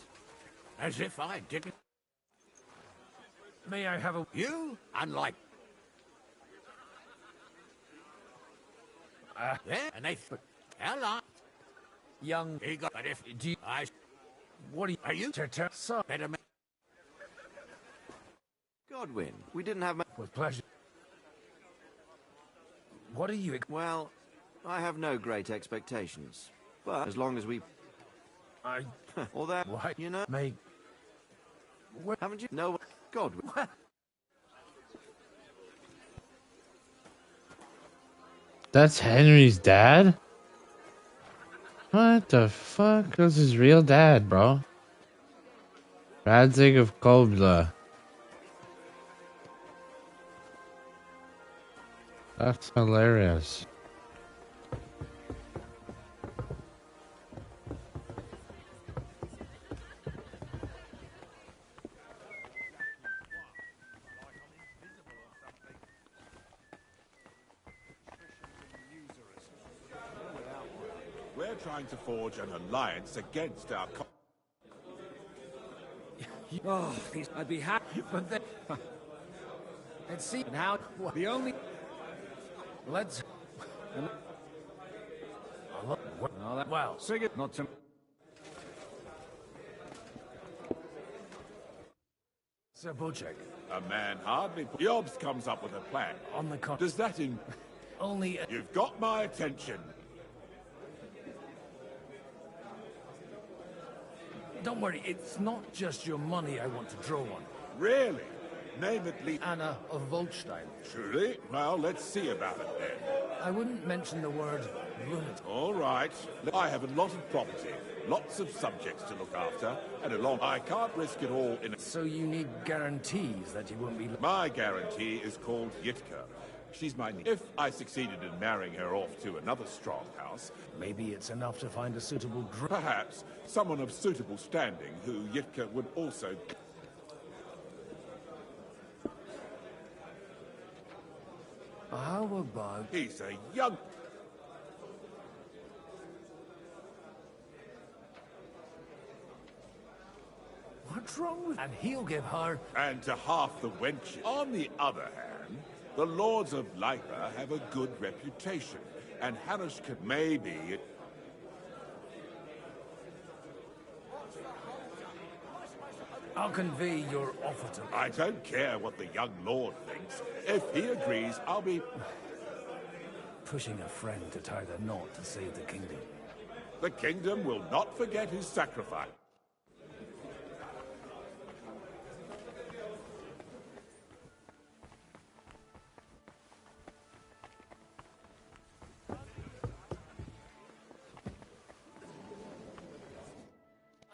As if I didn't... May I have a... You? Unlike... Yeah, and they... Hello. Young... Eagle, but if... Do you... What are you... Are you... So, better... Godwin, we didn't have much. With pleasure. What are you... Well, I have no great expectations. But as long as we... Or that... What? You know... Mate... Haven't you... No... Godwin... That's Henry's dad? What the fuck? That's his real dad, bro. Radzig of Kobla. That's hilarious. We're trying to forge an alliance against our... Oh, I'd be happy, but then... Let's see now. The only... Let's... Well, Sigurd, not to... Sir Bocek. A man hardly... Jobs comes up with a plan. On the con... Does that in... Only... You've got my attention. Don't worry, it's not just your money I want to draw on. Really? Name at least... Anna of Volstein. Truly? Well, let's see about it then. I wouldn't mention the word lunatic. All right. I have a lot of property, lots of subjects to look after, and a long... I can't risk it all in a... So you need guarantees that you won't be... My guarantee is called Yitka. She's my niece. If I succeeded in marrying her off to another strong house... Maybe it's enough to find a suitable... Perhaps someone of suitable standing who Yitka would also... How about... He's a young... What's wrong with... And he'll give her... And to half the wenches. On the other hand, the Lords of Leipa have a good reputation, and Hanushka may be... I'll convey your offer to him. I don't care what the young lord thinks. If he agrees, I'll be... Pushing a friend to tie the knot to save the kingdom. The kingdom will not forget his sacrifice.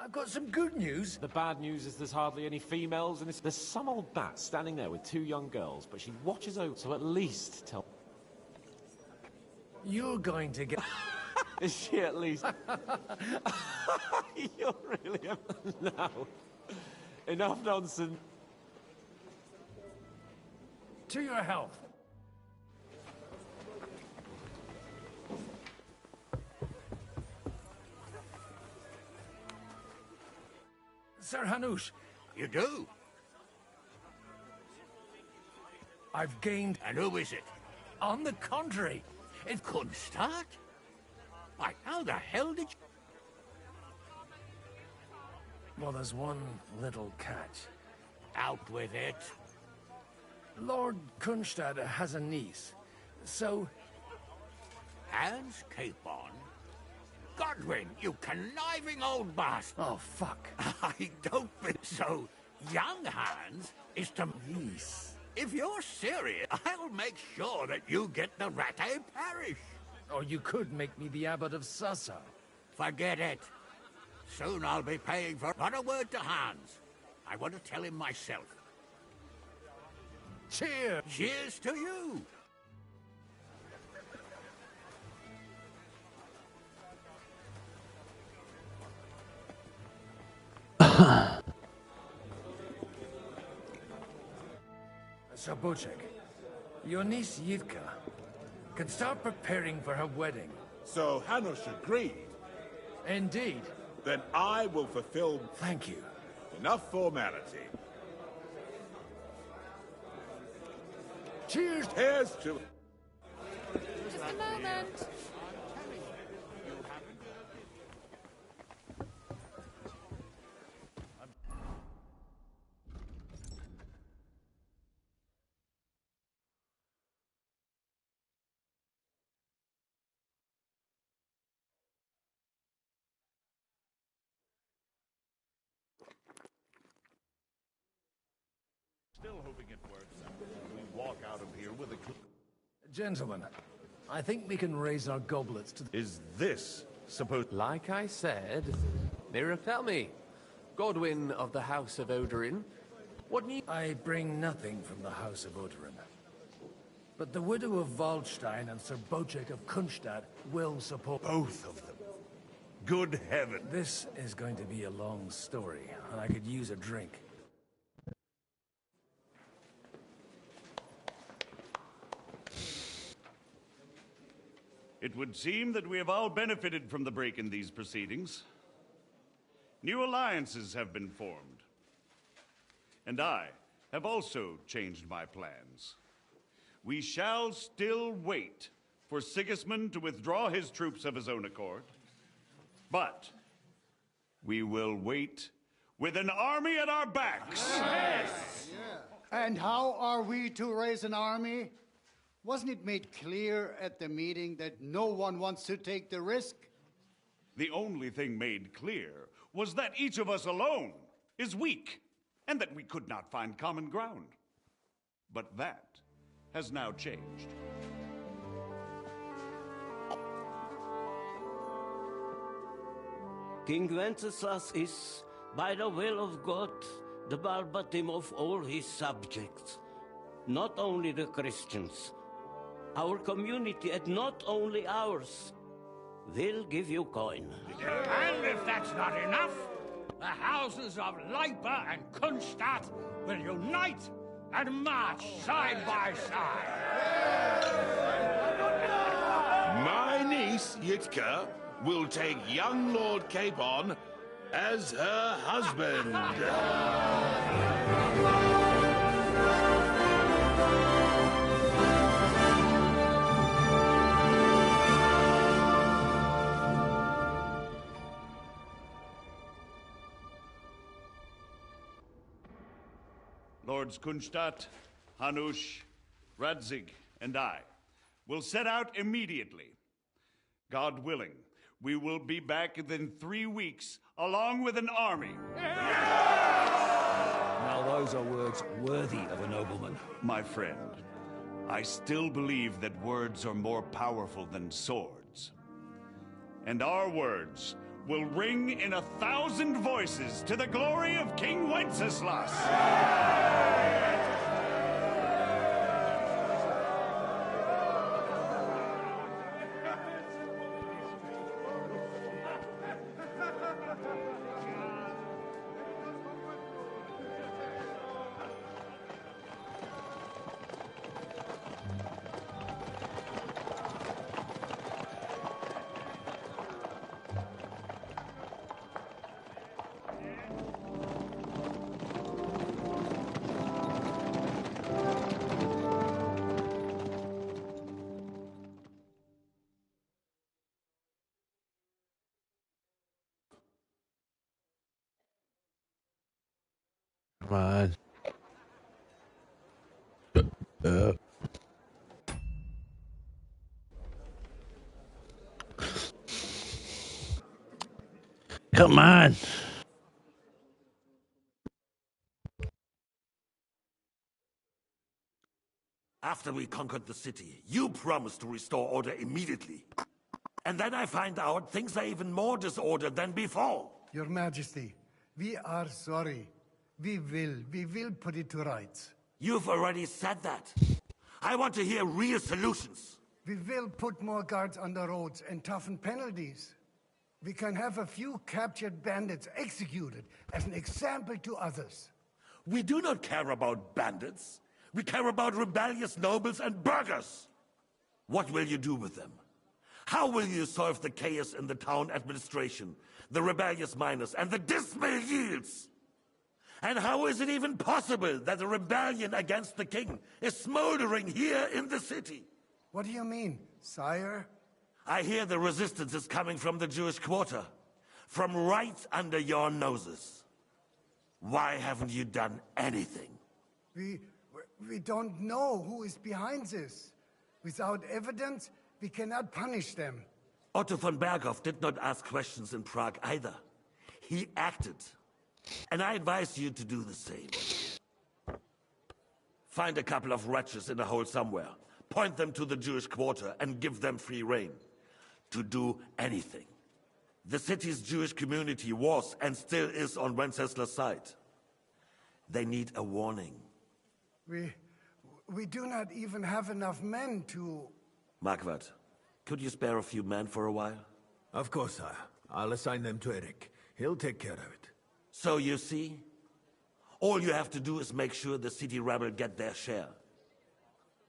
I've got some good news. The bad news is there's hardly any females in this. There's some old bat standing there with two young girls, but she watches over, so at least tell... You're going to get... Is she at least... You're really... No. Enough nonsense. To your health. Sir Hanush. You do? I've gained... And who is it? On the contrary. It couldn't start? Why, how the hell did you... Well, there's one little catch. Out with it. Lord Kunstad has a niece, so... Hans Capon? Godwin, you conniving old bastard! Oh, fuck. I don't think so. Young Hans is to... Niece. If you're serious, I'll make sure that you get the Rattay parish. Or you could make me the abbot of Sassa. Forget it. Soon I'll be paying for... Not a word to Hans. I want to tell him myself. Cheers! Cheers to you! Sir Bocek, your niece Yitka can start preparing for her wedding. So Hanush agreed? Indeed. Then I will fulfill... Thank you. Enough formality. Cheers! Here's to... Just a moment. Still hoping it works out. We walk out of here with a... Gentlemen, I think we can raise our goblets to... Is this supposed... Like I said, tell me, Godwin of the House of Odorin, what need... I bring nothing from the House of Odorin. But the widow of Waldstein and Sir Bocek of Kunstadt will support... Both of them. Good heaven. This is going to be a long story, and I could use a drink. It would seem that we have all benefited from the break in these proceedings. New alliances have been formed. And I have also changed my plans. We shall still wait for Sigismund to withdraw his troops of his own accord. But we will wait with an army at our backs. Yes. Yeah. And how are we to raise an army? Wasn't it made clear at the meeting that no one wants to take the risk? The only thing made clear was that each of us alone is weak, and that we could not find common ground. But that has now changed. King Wenceslas is, by the will of God, the Balbatim of all his subjects. Not only the Christians, our community, and not only ours, will give you coin. And if that's not enough, the houses of Leipa and Kunstadt will unite and march side by side. My niece, Yitka, will take young Lord Capon as her husband. Lords Kunstadt, Hanush, Radzig, and I will set out immediately. God willing, we will be back within 3 weeks, along with an army. Now those are words worthy of a nobleman. My friend, I still believe that words are more powerful than swords. And our words will ring in 1,000 voices to the glory of King Wenceslas. Come on. Come on. After we conquered the city, you promised to restore order immediately. And then I find out things are even more disordered than before. Your Majesty, we are sorry. We will put it to rights. You've already said that. I want to hear real solutions. We will put more guards on the roads and toughen penalties. We can have a few captured bandits executed as an example to others. We do not care about bandits. We care about rebellious nobles and burghers. What will you do with them? How will you solve the chaos in the town administration, the rebellious miners, and the dismal yields? And how is it even possible that a rebellion against the king is smoldering here in the city? What do you mean, sire? I hear the resistance is coming from the Jewish quarter, from right under your noses. Why haven't you done anything? We don't know who is behind this. Without evidence, we cannot punish them. Otto von Berghoff did not ask questions in Prague either. He acted. And I advise you to do the same. Find a couple of wretches in a hole somewhere. Point them to the Jewish quarter and give them free rein to do anything. The city's Jewish community was and still is on Wenceslas' side. They need a warning. We do not even have enough men to... Marquardt, could you spare a few men for a while? Of course, sire. I'll assign them to Eric. He'll take care of it. So you see, all you have to do is make sure the city rebel get their share.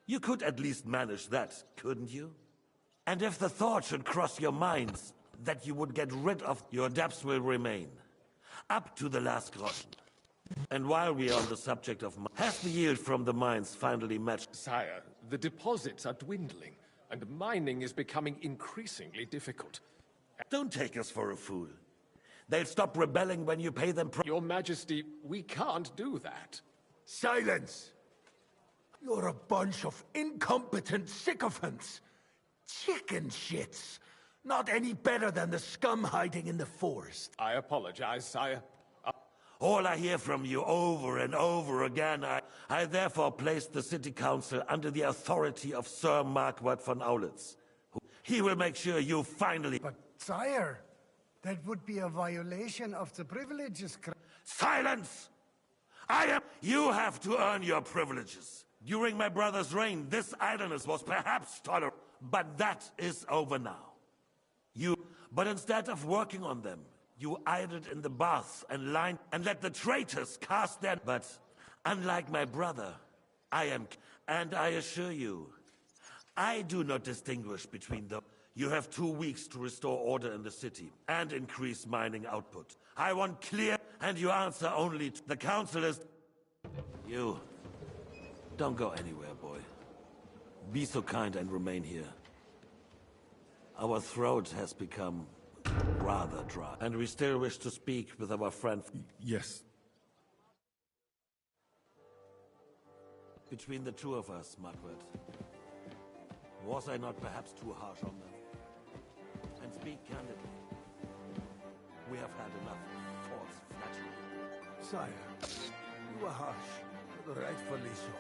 You could at least manage that, couldn't you? And if the thought should cross your minds that you would get rid of your debts will remain, up to the last groschen. And while we are on the subject of has the yield from the mines finally matched? Sire, the deposits are dwindling, and mining is becoming increasingly difficult. Don't take us for a fool. They'll stop rebelling when you pay them Your Majesty, we can't do that. Silence! You're a bunch of incompetent sycophants. Chicken shits. Not any better than the scum hiding in the forest. I apologize, sire. All I hear from you over and over again, I therefore place the city council under the authority of Sir Marquardt von Aulitz. He will make sure you finally... But, sire, that would be a violation of the privileges... Silence! You have to earn your privileges. During my brother's reign, this idleness was perhaps tolerable, but that is over now. But instead of working on them, you idled in the baths and lined and let the traitors cast their... But unlike my brother, and I assure you, I do not distinguish between them. You have 2 weeks to restore order in the city and increase mining output. I want clear, and you answer only to the council is... You, don't go anywhere, boy. Be so kind and remain here. Our throat has become rather dry, and we still wish to speak with our friend... Yes. Between the two of us, Marquardt, was I not perhaps too harsh on them? And speak candidly, we have had enough false flattery. Sire, you are harsh, rightfully so.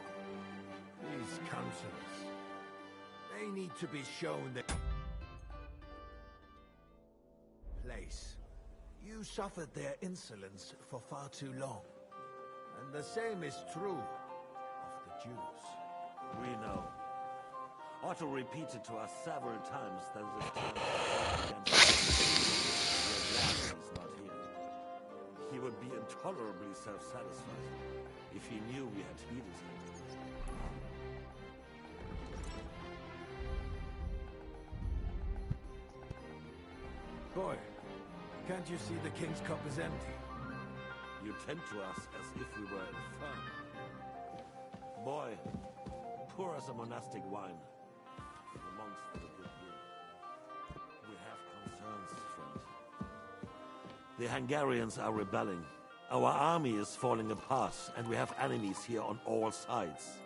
These councillors, they need to be shown that... Place. You suffered their insolence for far too long. And the same is true of the Jews. We know. Otto repeated to us several times that it is time to fight against us. We are glad he's not here. He would be intolerably self-satisfied if he knew we had heeded him. Boy, can't you see the King's cup is empty? You tend to us as if we were infirm. Boy, pour us a monastic wine. Amongst the good will. We have concerns, friend. The Hungarians are rebelling. Our army is falling apart, and we have enemies here on all sides.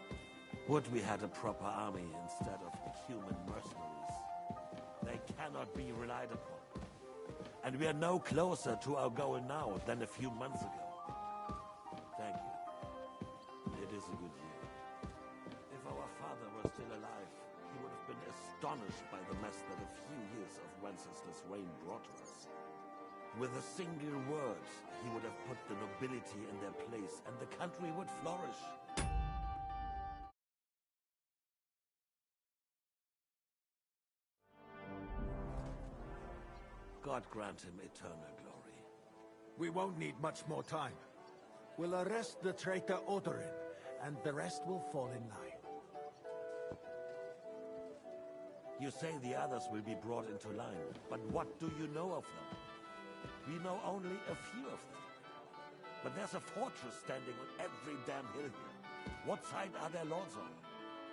Would we had a proper army instead of human mercenaries? They cannot be relied upon. And we are no closer to our goal now than a few months ago. Thank you. It is a good year. If our father were still alive, he would have been astonished by the mess that a few years of Wenceslas' reign brought to us. With a single word, he would have put the nobility in their place, and the country would flourish. God grant him eternal glory. We won't need much more time. We'll arrest the traitor Odorin, and the rest will fall in line. You say the others will be brought into line, but what do you know of them? We know only a few of them. But there's a fortress standing on every damn hill here. What side are their lords on?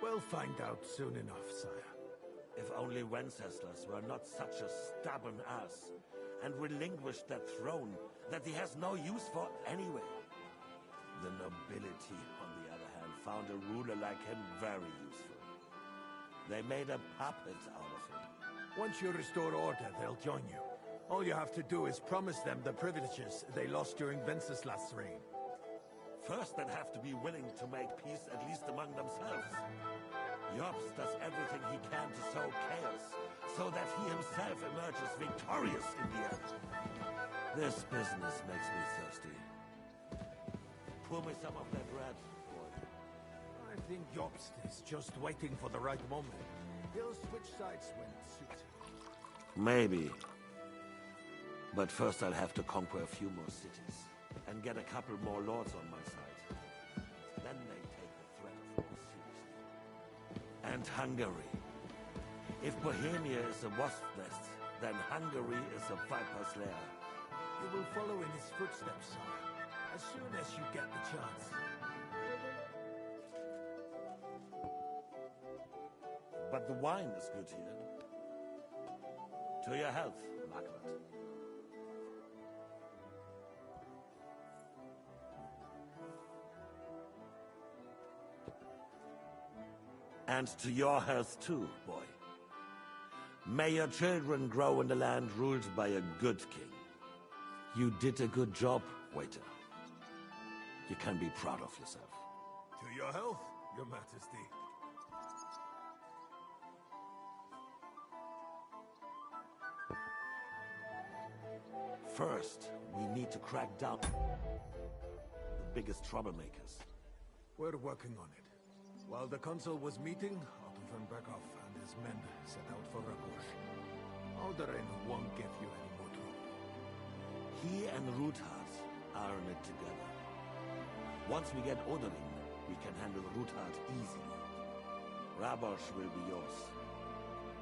We'll find out soon enough, sire. If only Wenceslas were not such a stubborn ass, and relinquished that throne that he has no use for anyway. The nobility, on the other hand, found a ruler like him very useful. They made a puppet out of him. Once you restore order, they'll join you. All you have to do is promise them the privileges they lost during Wenceslas' reign. First, they'd have to be willing to make peace, at least among themselves. Jobst does everything he can to sow chaos, so that he himself emerges victorious in the end. This business makes me thirsty. Pour me some of that red, boy. I think Jobst is just waiting for the right moment. He'll switch sides when it suits him. Maybe. But first I'll have to conquer a few more cities, and get a couple more lords on my side. Then they take the threat of war seriously. And Hungary. If Bohemia is a wasp nest, then Hungary is a viper's lair. You will follow in his footsteps, sire, as soon as you get the chance. But the wine is good here. To your health, Margaret. And to your health too, boy. May your children grow in the land ruled by a good king. You did a good job, waiter. You can be proud of yourself. To your health, your majesty. First, we need to crack down the biggest troublemakers. We're working on it. While the consul was meeting, Otto von Berghoff and his men set out for Rabush. Alderin won't give you any more trouble. He and Ruthard are in it together. Once we get Oderin, we can handle Ruthard easily. Rabosh will be yours.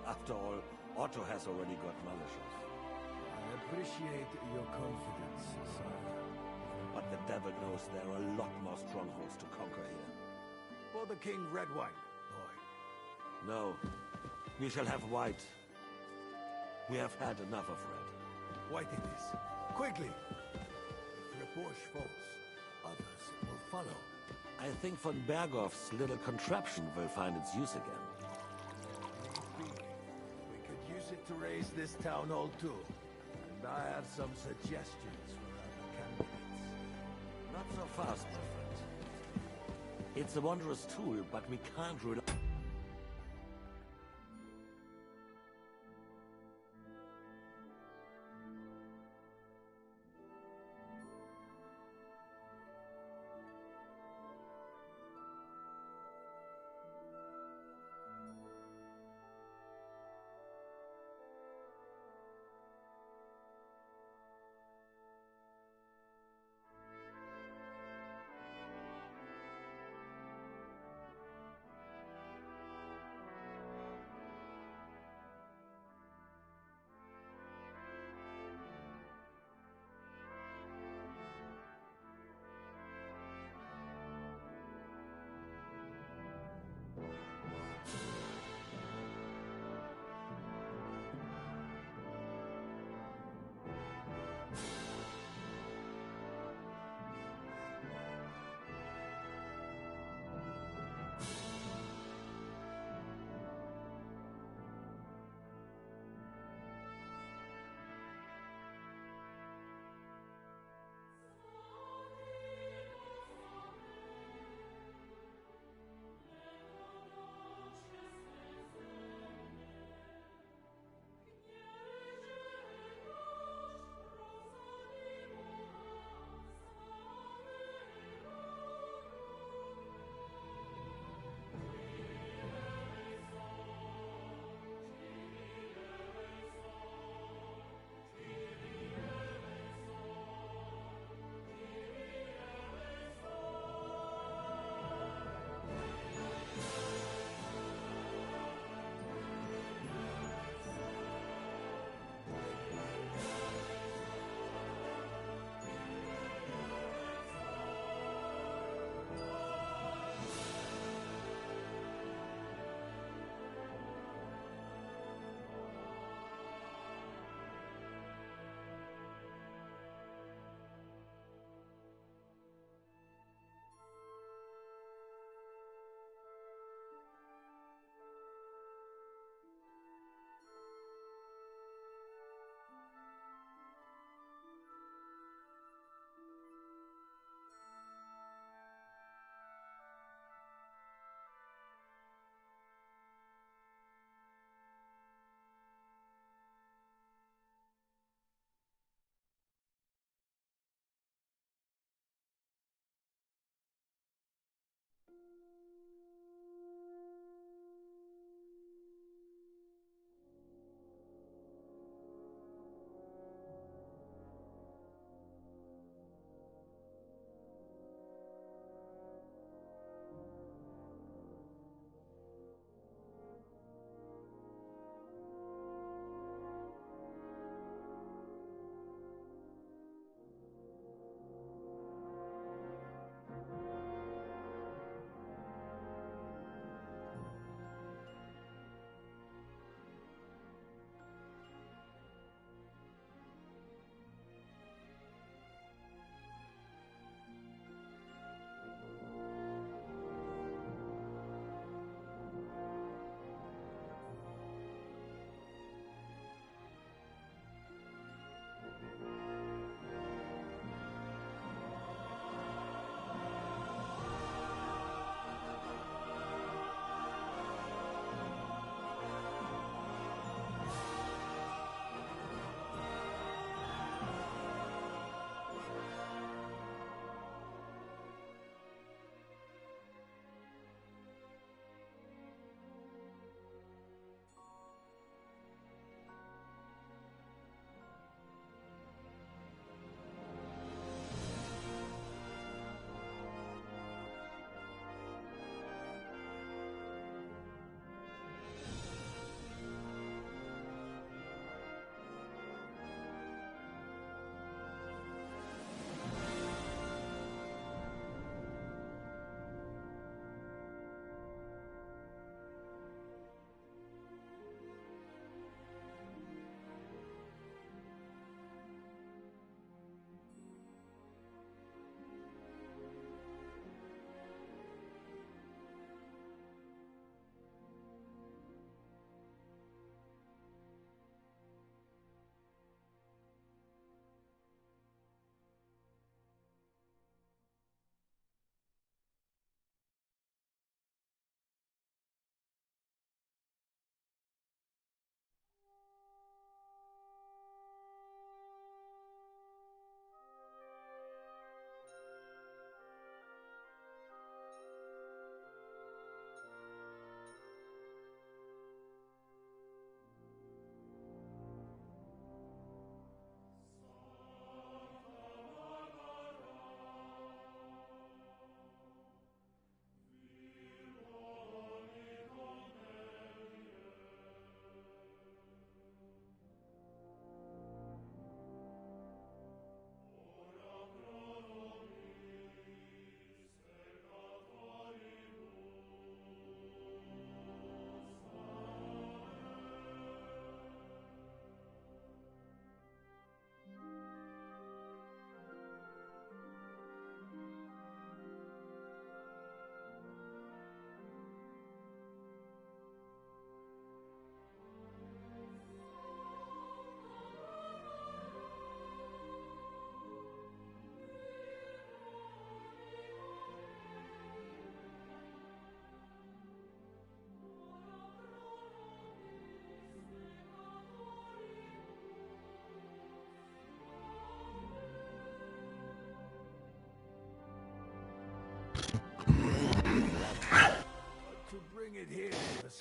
After all, Otto has already got Malishov. I appreciate your confidence, sire. But the devil knows there are a lot more strongholds to conquer here. For the king, red wine, boy. No. We shall have white. We have had enough of red. White it is. Quickly! If Rabush falls, others will follow. I think von Berghoff's little contraption will find its use again. Maybe. We could use it to raise this town hall too. And I have some suggestions for other candidates. Not so fast, my friend. It's a wondrous tool, but we can't rely...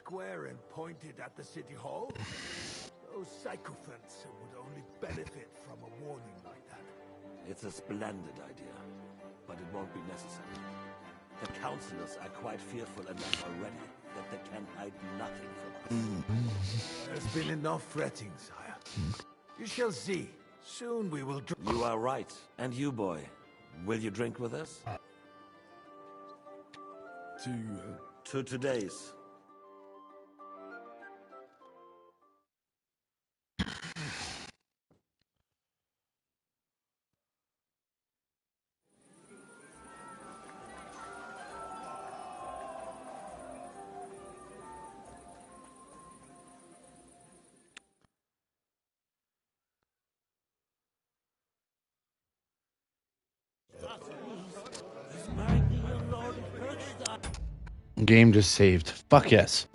square and pointed at the city hall? Those sycophants would only benefit from a warning like that. It's a splendid idea, but it won't be necessary. The councillors are quite fearful enough already that they can hide nothing from us. There's been enough fretting, sire. You shall see. Soon we will... You are right. And you, boy, will you drink with us? To today's. Game just saved. Fuck yes.